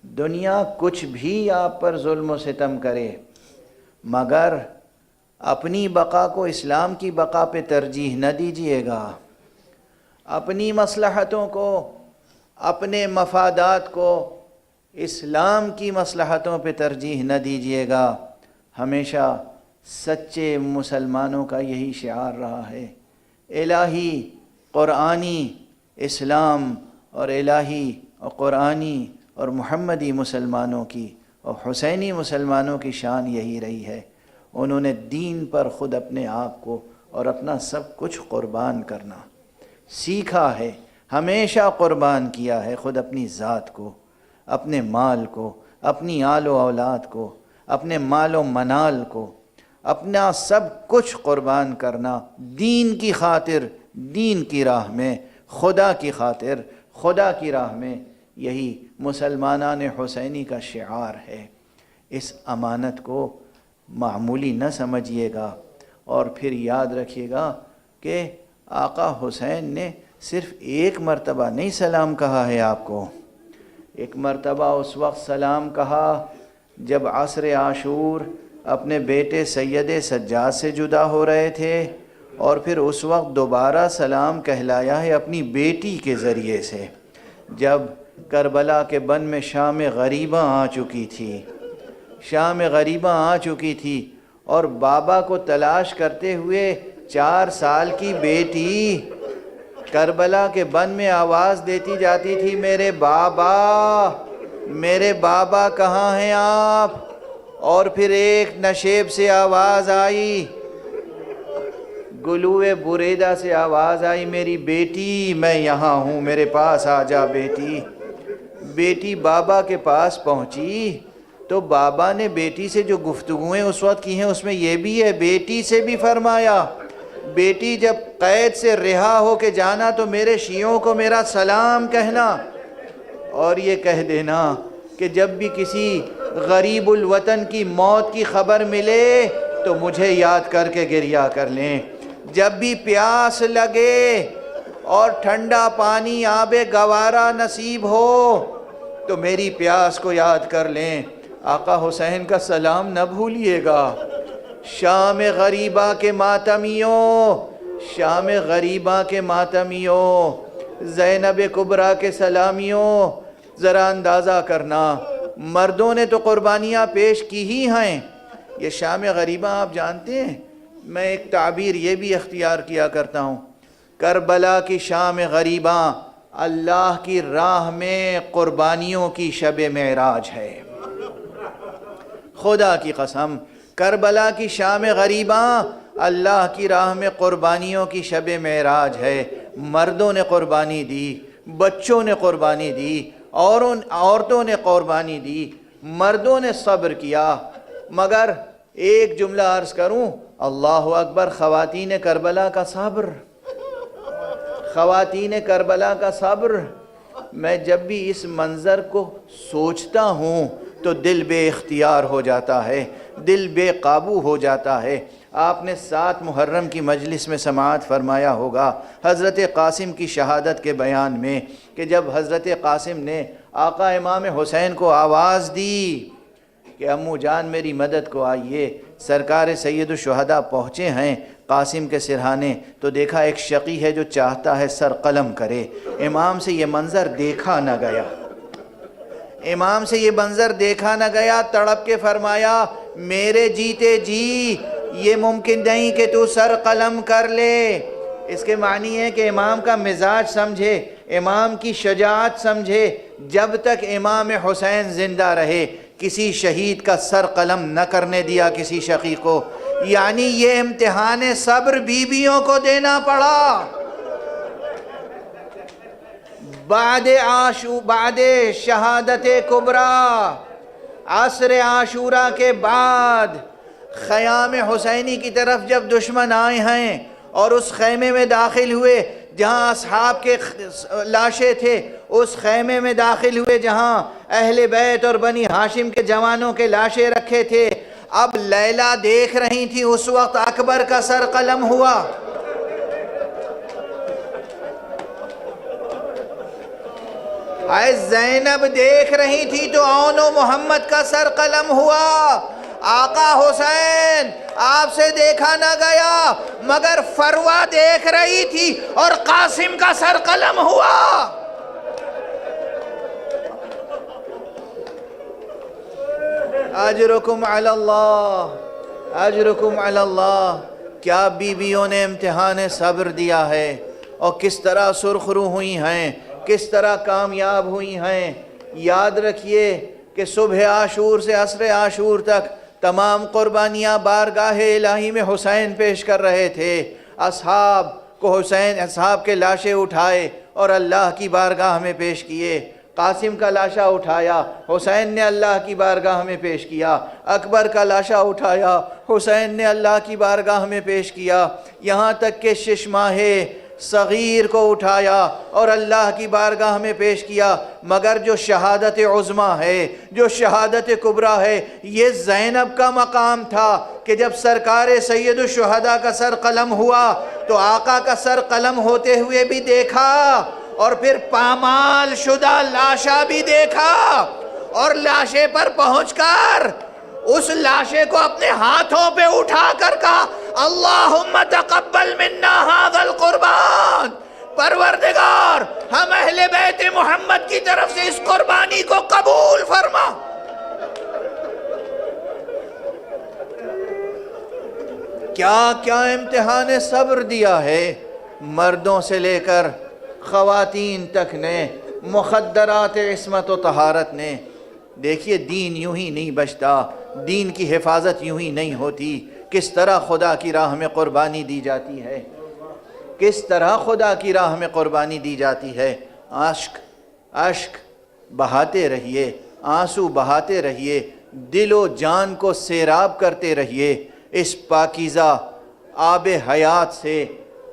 دنیا کچھ بھی آپ پر ظلم و ستم کرے مگر اپنی بقا کو اسلام کی بقا پہ ترجیح نہ دیجیے گا، اپنی مصلحتوں کو، اپنے مفادات کو اسلام کی مصلحتوں پہ ترجیح نہ دیجیے گا۔ ہمیشہ سچے مسلمانوں کا یہی شعار رہا ہے، الہی قرآنی اسلام اور الہی اور قرآنی اور محمدی مسلمانوں کی اور حسینی مسلمانوں کی شان یہی رہی ہے۔ انہوں نے دین پر خود اپنے آپ کو اور اپنا سب کچھ قربان کرنا سیکھا ہے، ہمیشہ قربان کیا ہے، خود اپنی ذات کو، اپنے مال کو، اپنی آل و اولاد کو، اپنے مال و منال کو، اپنا سب کچھ قربان کرنا دین کی خاطر، دین کی راہ میں، خدا کی خاطر، خدا کی راہ میں، یہی مسلمانان حسینی کا شعار ہے۔ اس امانت کو معمولی نہ سمجھیے گا، اور پھر یاد رکھیے گا کہ آقا حسین نے صرف ایک مرتبہ نہیں سلام کہا ہے آپ کو، ایک مرتبہ اس وقت سلام کہا جب عصر عاشور اپنے بیٹے سید سجاد سے جدا ہو رہے تھے، اور پھر اس وقت دوبارہ سلام کہلایا ہے اپنی بیٹی کے ذریعے سے جب کربلا کے بن میں شام غریباں آ چکی تھی، شام غریباں آ چکی تھی، اور بابا کو تلاش کرتے ہوئے 4 سال کی بیٹی کربلا کے بن میں آواز دیتی جاتی تھی، میرے بابا، میرے بابا کہاں ہیں آپ؟ اور پھر ایک نشیب سے آواز آئی، گلوئے بریدہ سے آواز آئی، میری بیٹی میں یہاں ہوں، میرے پاس آ جا بیٹی۔ بیٹی بابا کے پاس پہنچی تو بابا نے بیٹی سے جو گفتگویں اس وقت کی ہیں اس میں یہ بھی ہے، بیٹی سے بھی فرمایا بیٹی جب قید سے رہا ہو کے جانا تو میرے شیعوں کو میرا سلام کہنا، اور یہ کہہ دینا کہ جب بھی کسی غریب الوطن کی موت کی خبر ملے تو مجھے یاد کر کے گریہ کر لیں، جب بھی پیاس لگے اور ٹھنڈا پانی آب گوارا نصیب ہو تو میری پیاس کو یاد کر لیں۔ آقا حسین کا سلام نہ بھولیے گا۔ شام غریبہ کے ماتمیوں، شام غریبہ کے ماتمیوں، زینب کبریٰ کے سلامیوں، ذرا اندازہ کرنا، مردوں نے تو قربانیاں پیش کی ہی ہیں۔ یہ شام غریبہ آپ جانتے ہیں، میں ایک تعبیر یہ بھی اختیار کیا کرتا ہوں، کربلا کی شام غریبہ اللہ کی راہ میں قربانیوں کی شب معراج ہے۔ خدا کی قسم، کربلا کی شام غریبہ اللہ کی راہ میں قربانیوں کی شب معراج ہے۔ مردوں نے قربانی دی، بچوں نے قربانی دی، عورتوں نے قربانی دی، مردوں نے صبر کیا۔ مگر ایک جملہ عرض کروں، اللہ اکبر، خواتین کربلا کا صبر، خواتین کربلا کا صبر۔ میں جب بھی اس منظر کو سوچتا ہوں تو دل بے اختیار ہو جاتا ہے، دل بے قابو ہو جاتا ہے۔ آپ نے 7 محرم کی مجلس میں سماعت فرمایا ہوگا حضرت قاسم کی شہادت کے بیان میں، کہ جب حضرت قاسم نے آقا امام حسین کو آواز دی کہ امو جان میری مدد کو آئیے، سرکار سید الشہداء پہنچے ہیں قاسم کے سرہانے، تو دیکھا ایک شقی ہے جو چاہتا ہے سر قلم کرے۔ امام سے یہ منظر دیکھا نہ گیا، امام سے یہ منظر دیکھا نہ گیا، تڑپ کے فرمایا میرے جیتے جی یہ ممکن نہیں کہ تو سر قلم کر لے۔ اس کے معنی ہے کہ امام کا مزاج سمجھے، امام کی شجاعت سمجھے۔ جب تک امام حسین زندہ رہے کسی شہید کا سر قلم نہ کرنے دیا کسی شقی کو، یعنی یہ امتحان صبر بیویوں کو دینا پڑا۔ بعد شہادت کبریٰ، عصر عاشورہ کے بعد خیام حسینی کی طرف جب دشمن آئے ہیں اور اس خیمے میں داخل ہوئے جہاں اصحاب کے لاشیں تھے، اس خیمے میں داخل ہوئے جہاں اہل بیت اور بنی ہاشم کے جوانوں کے لاشیں رکھے تھے، اب لیلا دیکھ رہی تھی، اس وقت اکبر کا سر قلم ہوا۔ زینب دیکھ رہی تھی تو اون و محمد کا سر قلم ہوا۔ آقا حسین آپ سے دیکھا نہ گیا، مگر فروہ دیکھ رہی تھی اور قاسم کا سر قلم ہوا۔ اجرکم علی اللہ، اجرکم علی اللہ۔ کیا بیویوں نے امتحان صبر دیا ہے، اور کس طرح سرخ رو ہوئی ہیں، کس طرح کامیاب ہوئی ہیں۔ یاد رکھیے کہ صبح عاشور سے عصر عاشور تک تمام قربانیاں بارگاہ الہی میں حسین پیش کر رہے تھے۔ اصحاب کو حسین، اصحاب کے لاشیں اٹھائے اور اللہ کی بارگاہ میں پیش کیے۔ قاسم کا لاشا اٹھایا، حسین نے اللہ کی بارگاہ میں پیش کیا۔ اکبر کا لاشا اٹھایا، حسین نے اللہ کی بارگاہ میں پیش کیا۔ یہاں تک کہ 6 ماہے صغیر کو اٹھایا اور اللہ کی بارگاہ میں پیش کیا۔ مگر جو شہادت عظمیٰ ہے، جو شہادت کبریٰ ہے، یہ زینب کا مقام تھا کہ جب سرکار سید الشہداء کا سر قلم ہوا تو آقا کا سر قلم ہوتے ہوئے بھی دیکھا، اور پھر پامال شدہ لاشا بھی دیکھا، اور لاشے پر پہنچ کر اس لاشے کو اپنے ہاتھوں پہ اٹھا کر کہا اللہم تقبل منا ھذا القربان، پروردگار ہم اہل بیت محمد کی طرف سے اس قربانی کو قبول فرما۔ کیا کیا امتحان صبر دیا ہے مردوں سے لے کر خواتین تک نے، مخدرات عصمت و طہارت نے۔ دیکھیے دین یوں ہی نہیں بچتا، دین کی حفاظت یوں ہی نہیں ہوتی۔ کس طرح خدا کی راہ میں قربانی دی جاتی ہے، کس طرح خدا کی راہ میں قربانی دی جاتی ہے۔ اشک بہاتے رہیے، آنسو بہاتے رہیے، دل و جان کو سیراب کرتے رہیے اس پاکیزہ آب حیات سے،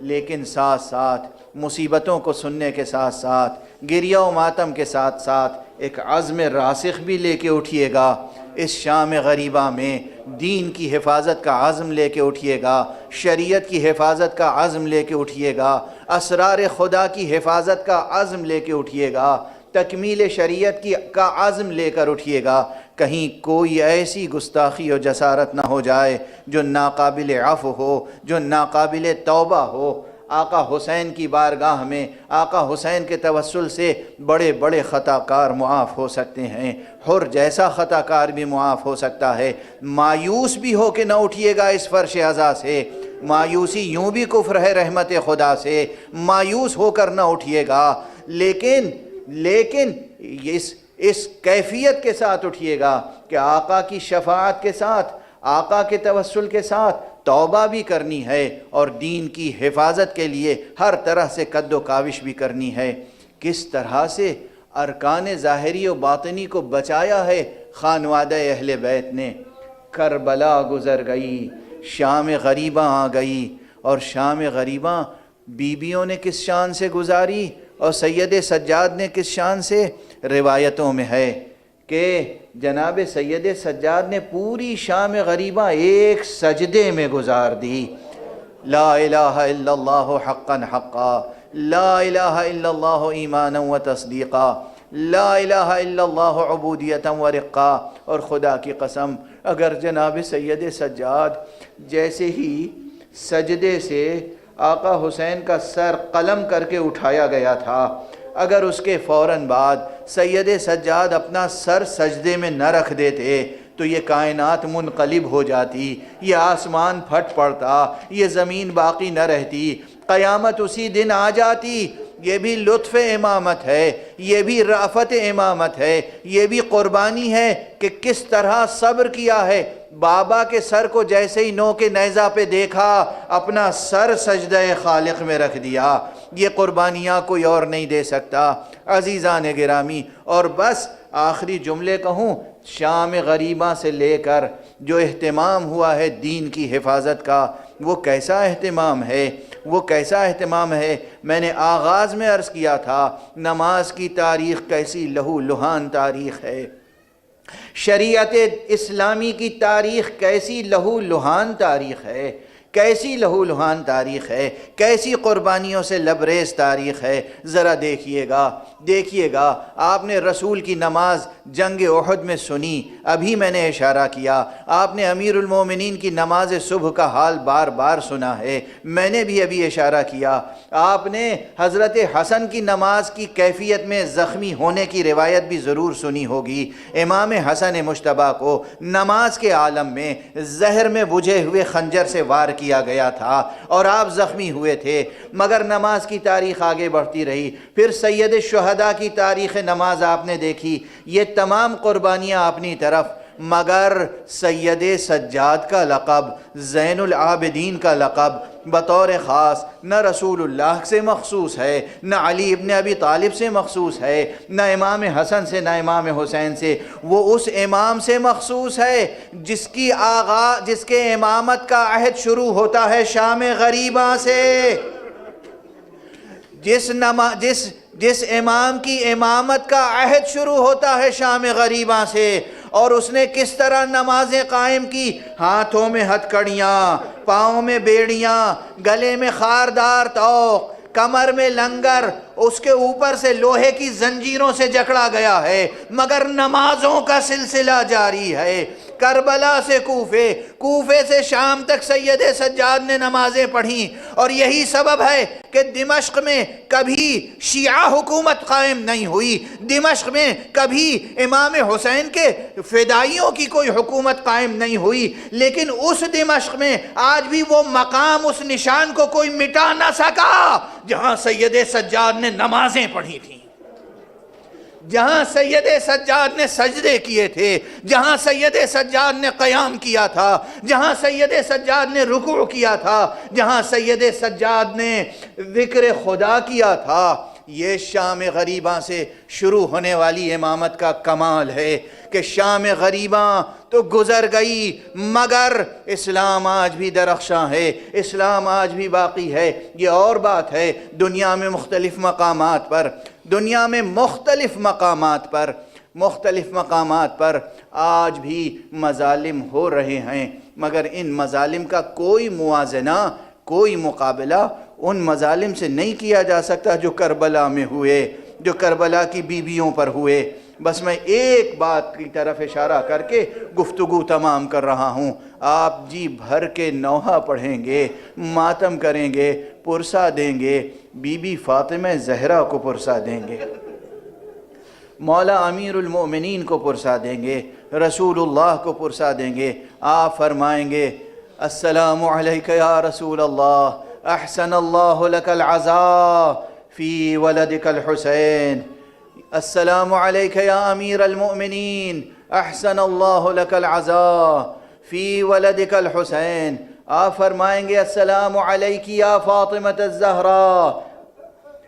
لیکن ساتھ ساتھ مصیبتوں کو سننے کے ساتھ ساتھ، گریہ و ماتم کے ساتھ ساتھ ایک عزم راسخ بھی لے کے اٹھیے گا۔ اس شام غریبہ میں دین کی حفاظت کا عزم لے کے اٹھیے گا، شریعت کی حفاظت کا عزم لے کے اٹھیے گا، اسرار خدا کی حفاظت کا عزم لے کے اٹھیے گا، تکمیل شریعت کا عزم لے کر اٹھیے گا۔ کہیں کوئی ایسی گستاخی و جسارت نہ ہو جائے جو ناقابل عفو ہو، جو ناقابل توبہ ہو۔ آقا حسین کی بارگاہ میں آقا حسین کے توسل سے بڑے بڑے خطا کار معاف ہو سکتے ہیں، حر جیسا خطا کار بھی معاف ہو سکتا ہے۔ مایوس بھی ہو کے نہ اٹھیے گا اس فرش عزا سے، مایوسی یوں بھی کفر ہے رحمت خدا سے، مایوس ہو کر نہ اٹھیے گا، لیکن اس کیفیت کے ساتھ اٹھیے گا کہ آقا کی شفاعت کے ساتھ، آقا کے توسل کے ساتھ توبہ بھی کرنی ہے اور دین کی حفاظت کے لیے ہر طرح سے قد و کاوش بھی کرنی ہے۔ کس طرح سے ارکان ظاہری و باطنی کو بچایا ہے خانوادہ اہل بیت نے۔ کربلا گزر گئی، شام غریباں آ گئی، اور شام غریباں بیویوں نے کس شان سے گزاری اور سید سجاد نے کس شان سے؟ روایتوں میں ہے کہ جناب سید سجاد نے پوری شام غریباں ایک سجدے میں گزار دی۔ لا الہ الا اللہ حقا حقا، لا الہ الا اللہ ایمانا و تصدیقا، لا الہ الا اللہ عبودیتا و رقا۔ اور خدا کی قسم اگر جناب سید سجاد جیسے ہی سجدے سے آقا حسین کا سر قلم کر کے اٹھایا گیا تھا، اگر اس کے فوراً بعد سید سجاد اپنا سر سجدے میں نہ رکھ دیتے تو یہ کائنات منقلب ہو جاتی، یہ آسمان پھٹ پڑتا، یہ زمین باقی نہ رہتی، قیامت اسی دن آ جاتی۔ یہ بھی لطف امامت ہے، یہ بھی رافت امامت ہے، یہ بھی قربانی ہے کہ کس طرح صبر کیا ہے۔ بابا کے سر کو جیسے ہی نو کے نیزہ پہ دیکھا اپنا سر سجدہ خالق میں رکھ دیا۔ یہ قربانیاں کوئی اور نہیں دے سکتا۔ عزیزان گرامی، اور بس آخری جملے کہوں، شام غریباں سے لے کر جو اہتمام ہوا ہے دین کی حفاظت کا، وہ کیسا اہتمام ہے، وہ کیسا اہتمام ہے۔ میں نے آغاز میں عرض کیا تھا نماز کی تاریخ کیسی لہو لہان تاریخ ہے، شریعت اسلامی کی تاریخ کیسی لہو لہان تاریخ ہے، کیسی لہو لہان تاریخ ہے، کیسی قربانیوں سے لبریز تاریخ ہے۔ ذرا دیکھیے گا آپ نے رسول کی نماز جنگ احد میں سنی، ابھی میں نے اشارہ کیا، آپ نے امیر المومنین کی نماز صبح کا حال بار بار سنا ہے، میں نے بھی ابھی اشارہ کیا، آپ نے حضرت حسن کی نماز کی کیفیت میں زخمی ہونے کی روایت بھی ضرور سنی ہوگی۔ امام حسن مجتبیٰ کو نماز کے عالم میں زہر میں بجھے ہوئے خنجر سے وار کیا گیا تھا اور آپ زخمی ہوئے تھے، مگر نماز کی تاریخ آگے بڑھتی رہی۔ پھر سید الشہداء کی تاریخ نماز آپ نے دیکھی، یہ تمام قربانیاں اپنی طرف، مگر سید سجاد کا لقب، زین العابدین کا لقب بطور خاص نہ رسول اللہ سے مخصوص ہے، نہ علی ابن ابی طالب سے مخصوص ہے، نہ امام حسن سے، نہ امام حسین سے، وہ اس امام سے مخصوص ہے جس کے امامت کا عہد شروع ہوتا ہے شام غریباں سے، جس امام کی امامت کا عہد شروع ہوتا ہے شام غریباں سے۔ اور اس نے کس طرح نمازیں قائم کی، ہاتھوں میں ہتھ کڑیاں، پاؤں میں بیڑیاں، گلے میں خاردار توق، کمر میں لنگر، اس کے اوپر سے لوہے کی زنجیروں سے جکڑا گیا ہے، مگر نمازوں کا سلسلہ جاری ہے۔ کربلا سے کوفے سے شام تک سید سجاد نے نمازیں پڑھیں، اور یہی سبب ہے کہ دمشق میں کبھی شیعہ حکومت قائم نہیں ہوئی، دمشق میں کبھی امام حسین کے فدائیوں کی کوئی حکومت قائم نہیں ہوئی، لیکن اس دمشق میں آج بھی وہ مقام، اس نشان کو کوئی مٹا نہ سکا جہاں سید سجاد نے نمازیں پڑھی تھیں، جہاں سید سجاد نے سجدے کیے تھے، جہاں سید سجاد نے قیام کیا تھا، جہاں سید سجاد نے رکوع کیا تھا، جہاں سید سجاد نے ذکر خدا کیا تھا۔ یہ شام غریباں سے شروع ہونے والی امامت کا کمال ہے کہ شام غریباں تو گزر گئی، مگر اسلام آج بھی درخشاں ہے، اسلام آج بھی باقی ہے۔ یہ اور بات ہے، دنیا میں مختلف مقامات پر آج بھی مظالم ہو رہے ہیں، مگر ان مظالم کا کوئی موازنہ، کوئی مقابلہ ان مظالم سے نہیں کیا جا سکتا جو کربلا میں ہوئے، جو کربلا کی بیویوں پر ہوئے۔ بس میں ایک بات کی طرف اشارہ کر کے گفتگو تمام کر رہا ہوں. آپ جی بھر کے نوحہ پڑھیں گے, ماتم کریں گے, پرسہ دیں گے, بی بی فاطمہ زہرا کو پرسہ دیں گے, مولا امیر المؤمنین کو پرسہ دیں گے, رسول اللہ کو پرسہ دیں گے. آپ فرمائیں گے السلام علیک یا رسول اللہ, احسن اللہ لک العزاء فی ولدک الحسین. السلام علیک یا امیر المؤمنین, احسن اللہ لک العزاء فی ولدک الحسین. آپ فرمائیں گے السلام علیک یا فاطمۃ الزہراء,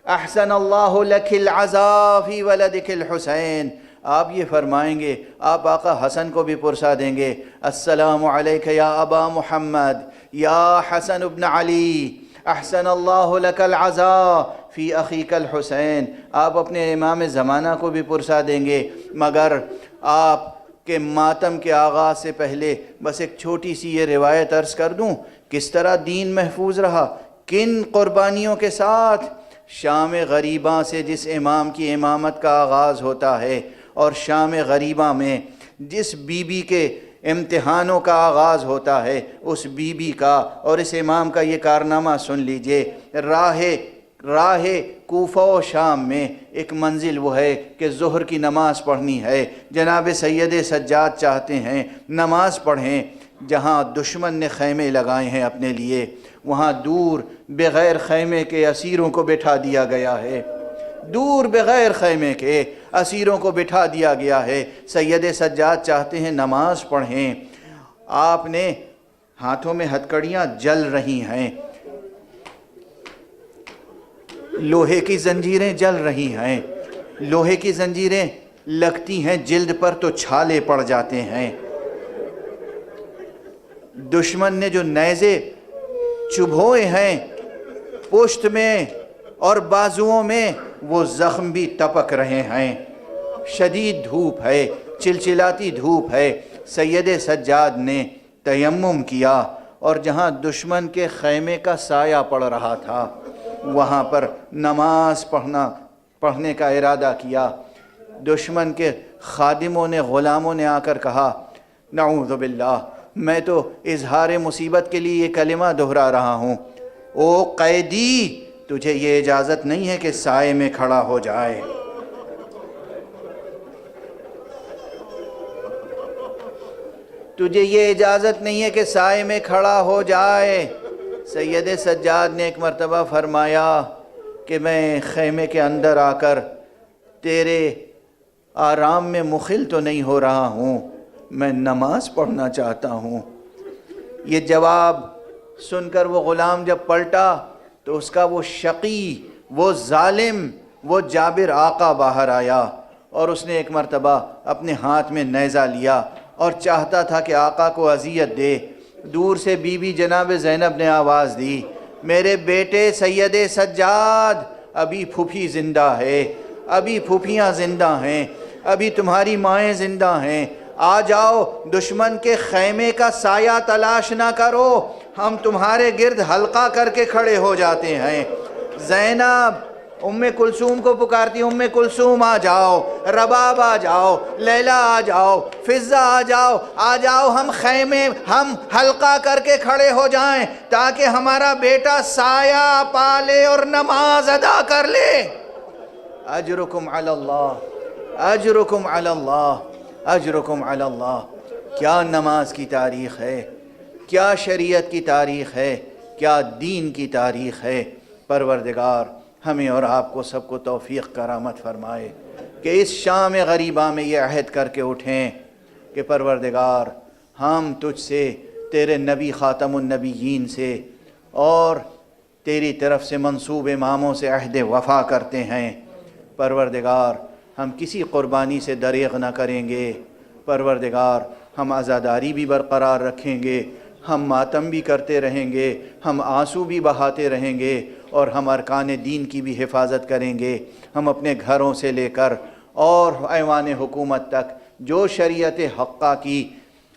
احسن اللہ لک العزاء فی ولدک الحسین. آپ یہ فرمائیں گے, آپ آقا حسن کو بھی پرسہ دیں گے السلام علیک یا ابا محمد یا حسن ابن علی, احسن اللہ لک العزاء فی اخیک الحسین. آپ اپنے امام زمانہ کو بھی پرسہ دیں گے. مگر آپ کے ماتم کے آغاز سے پہلے بس ایک چھوٹی سی یہ روایت عرض کر دوں, کس طرح دین محفوظ رہا, کن قربانیوں کے ساتھ. شام غریباں سے جس امام کی امامت کا آغاز ہوتا ہے اور شام غریباں میں جس بی بی کے امتحانوں کا آغاز ہوتا ہے, اس بی بی کا اور اس امام کا یہ کارنامہ سن لیجئے. راہ کوفہ و شام میں ایک منزل وہ ہے کہ ظہر کی نماز پڑھنی ہے. جناب سید سجاد چاہتے ہیں نماز پڑھیں جہاں دشمن نے خیمے لگائے ہیں اپنے لیے, وہاں دور بغیر خیمے کے اسیروں کو بٹھا دیا گیا ہے, دور بغیر خیمے کے اسیروں کو بٹھا دیا گیا ہے. سید سجاد چاہتے ہیں نماز پڑھیں. آپ نے ہاتھوں میں ہتھکڑیاں جل رہی ہیں, لوہے کی زنجیریں جل رہی ہیں, لوہے کی زنجیریں لگتی ہیں جلد پر تو چھالے پڑ جاتے ہیں. دشمن نے جو نیزے چبھوئے ہیں پشت میں اور بازوؤں میں, وہ زخم بھی ٹپک رہے ہیں. شدید دھوپ ہے, چلچلاتی دھوپ ہے. سید سجاد نے تیمم کیا اور جہاں دشمن کے خیمے کا سایہ پڑ رہا تھا وہاں پر نماز پڑھنے کا ارادہ کیا. دشمن کے خادموں نے, غلاموں نے آ کر کہا نعوذ باللہ, میں تو اظہار مصیبت کے لیے یہ کلمہ دہرا رہا ہوں, او قیدی تجھے یہ اجازت نہیں ہے کہ سائے میں کھڑا ہو جائے. تجھے یہ اجازت نہیں ہے کہ سائے میں کھڑا ہو جائے. سید سجاد نے ایک مرتبہ فرمایا کہ میں خیمے کے اندر آ کر تیرے آرام میں مخل تو نہیں ہو رہا ہوں, میں نماز پڑھنا چاہتا ہوں. یہ جواب سن کر وہ غلام جب پلٹا تو اس کا وہ شقی, وہ ظالم, وہ جابر آقا باہر آیا اور اس نے ایک مرتبہ اپنے ہاتھ میں نیزہ لیا اور چاہتا تھا کہ آقا کو اذیت دے. دور سے بی بی جناب زینب نے آواز دی, میرے بیٹے سید سجاد, ابھی پھوپھی زندہ ہے, ابھی پھوپھیاں زندہ ہیں, ابھی تمہاری مائیں زندہ ہیں, آ جاؤ, دشمن کے خیمے کا سایہ تلاش نہ کرو, ہم تمہارے گرد حلقہ کر کے کھڑے ہو جاتے ہیں. زینب ام کلثوم کو پکارتی, ام کلثوم آ جاؤ, رباب آ جاؤ, لیلا آ جاؤ, فضہ آ جاؤ, آ جاؤ, ہم حلقہ کر کے کھڑے ہو جائیں تاکہ ہمارا بیٹا سایہ پالے اور نماز ادا کر لے. اجرکم علی اللہ, اجرکم علی اللہ, اجرکم علی اللہ. کیا نماز کی تاریخ ہے, کیا شریعت کی تاریخ ہے, کیا دین کی تاریخ ہے. پروردگار ہمیں اور آپ کو سب کو توفیق کرامت فرمائے کہ اس شام غریباں میں یہ عہد کر کے اٹھیں کہ پروردگار ہم تجھ سے, تیرے نبی خاتم النبیین سے اور تیری طرف سے منسوب اماموں سے عہد وفا کرتے ہیں. پروردگار ہم کسی قربانی سے دریغ نہ کریں گے. پروردگار ہم عزاداری بھی برقرار رکھیں گے, ہم ماتم بھی کرتے رہیں گے, ہم آنسو بھی بہاتے رہیں گے اور ہم ارکان دین کی بھی حفاظت کریں گے. ہم اپنے گھروں سے لے کر اور ایوان حکومت تک جو شریعت حقہ کی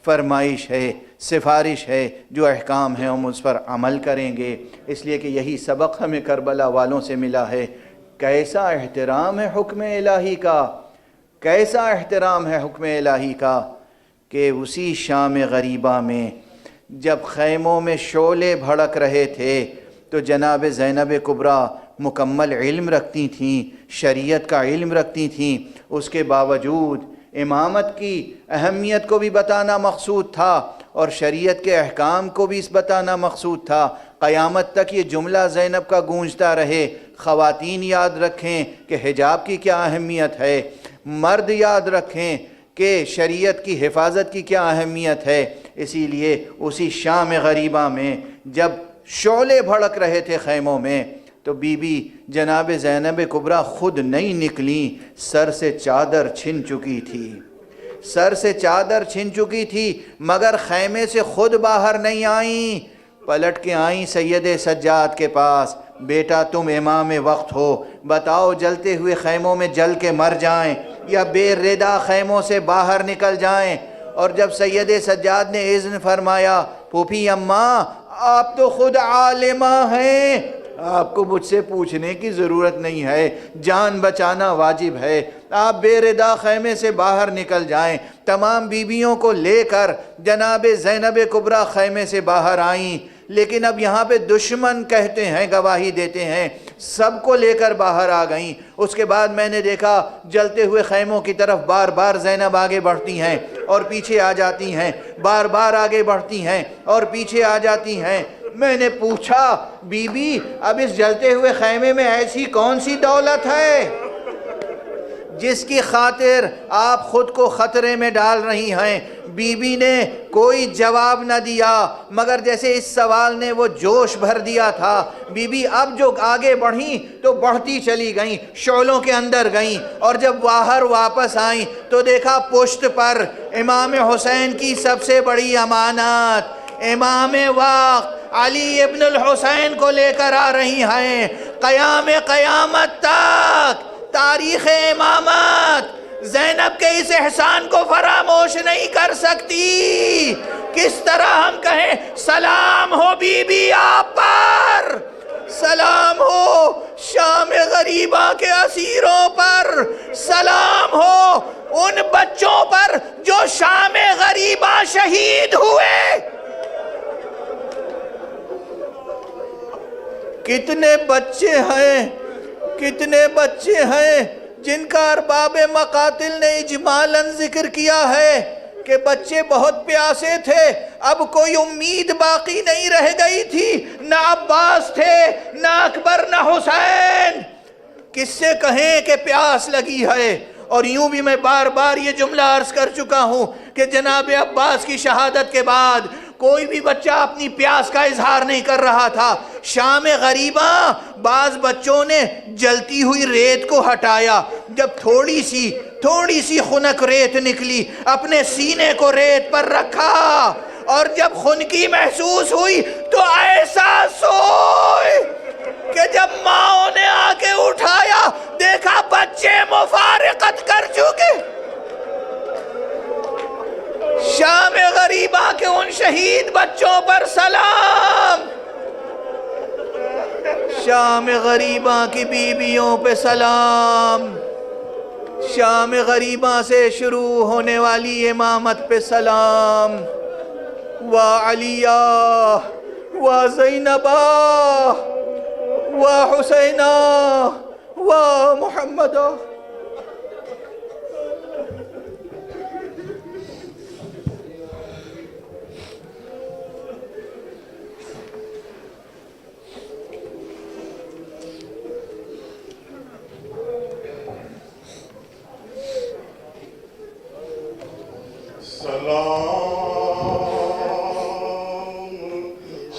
فرمائش ہے, سفارش ہے, جو احکام ہیں ہم اس پر عمل کریں گے. اس لیے کہ یہی سبق ہمیں کربلا والوں سے ملا ہے. کیسا احترام ہے حکم الہی کا, کیسا احترام ہے حکم الہی کا کہ اسی شام غریبہ میں جب خیموں میں شعلے بھڑک رہے تھے تو جناب زینب کبریٰ مکمل علم رکھتی تھیں، شریعت کا علم رکھتی تھیں، اس کے باوجود امامت کی اہمیت کو بھی بتانا مقصود تھا اور شریعت کے احکام کو بھی اس بتانا مقصود تھا۔ قیامت تک یہ جملہ زینب کا گونجتا رہے، خواتین یاد رکھیں کہ حجاب کی کیا اہمیت ہے، مرد یاد رکھیں کہ شریعت کی حفاظت کی کیا اہمیت ہے۔ اسی لیے اسی شام غریبہ میں جب شعلے بھڑک رہے تھے خیموں میں تو بی بی جناب زینب کبریٰ خود نہیں نکلیں، سر سے چادر چھن چکی تھی، سر سے چادر چھن چکی تھی، مگر خیمے سے خود باہر نہیں آئیں، پلٹ کے آئیں سید سجاد کے پاس، بیٹا تم امام وقت ہو، بتاؤ جلتے ہوئے خیموں میں جل کے مر جائیں یا بے ردا خیموں سے باہر نکل جائیں۔ اور جب سید سجاد نے اذن فرمایا، پھوپھی اماں آپ تو خود عالمہ ہیں، آپ کو مجھ سے پوچھنے کی ضرورت نہیں ہے، جان بچانا واجب ہے، آپ بے ردا خیمے سے باہر نکل جائیں۔ تمام بیویوں کو لے کر جناب زینب کبریٰ خیمے سے باہر آئیں، لیکن اب یہاں پہ دشمن کہتے ہیں، گواہی دیتے ہیں، سب کو لے کر باہر آ گئیں۔ اس کے بعد میں نے دیکھا جلتے ہوئے خیموں کی طرف بار بار زینب آگے بڑھتی ہیں اور پیچھے آ جاتی ہیں، بار بار آگے بڑھتی ہیں اور پیچھے آ جاتی ہیں۔ میں نے پوچھا بی بی اب اس جلتے ہوئے خیمے میں ایسی کون سی دولت ہے جس کی خاطر آپ خود کو خطرے میں ڈال رہی ہیں؟ بی بی نے کوئی جواب نہ دیا، مگر جیسے اس سوال نے وہ جوش بھر دیا تھا، بی بی اب جو آگے بڑھیں تو بڑھتی چلی گئیں، شعلوں کے اندر گئیں، اور جب باہر واپس آئیں تو دیکھا پشت پر امام حسین کی سب سے بڑی امانت، امام وقت علی ابن الحسین کو لے کر آ رہی ہیں۔ قیامت تک تاریخ امامت زینب کے اس احسان کو فراموش نہیں کر سکتی۔ کس طرح ہم کہیں سلام ہو بی بی آپ پر، سلام ہو شام غریبہ کے اسیروں پر، سلام ہو ان بچوں پر جو شام غریبہ شہید ہوئے۔ کتنے بچے ہیں جن کا ارباب مقاتل نے اجمالاً ذکر کیا ہے کہ بچے بہت پیاسے تھے، اب کوئی امید باقی نہیں رہ گئی تھی، نہ عباس تھے، نہ اکبر، نہ حسین۔ کس سے کہیں کہ پیاس لگی ہے؟ اور یوں بھی میں بار بار یہ جملہ عرض کر چکا ہوں کہ جناب عباس کی شہادت کے بعد کوئی بھی بچہ اپنی پیاس کا اظہار نہیں کر رہا تھا۔ شام غریبہ بعض بچوں نے جلتی ہوئی ریت کو ہٹایا، جب تھوڑی سی خنک ریت نکلی اپنے سینے کو ریت پر رکھا، اور جب خنکی محسوس ہوئی تو احساس ہوئی کہ جب ماں نے آ کے اٹھایا دیکھا بچے مفارقت کر چکے۔ شام غریبہ کے ان شہید بچوں پر سلام، شام غریبہ کی بیویوں پہ سلام، شام غریبہ سے شروع ہونے والی امامت پہ سلام۔ وا علیہ وا زینبہ وا حسینہ وا محمدہ۔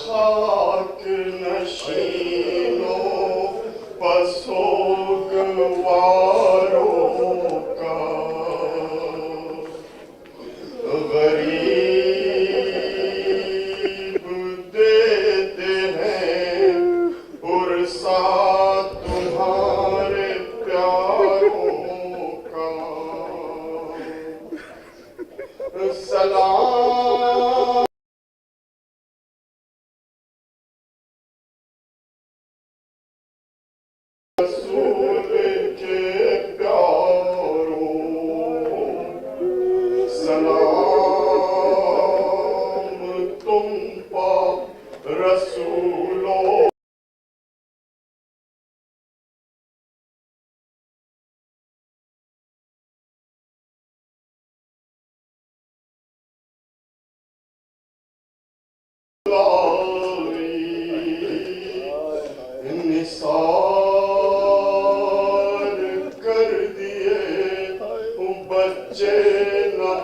خاک نشینوں پسوگوار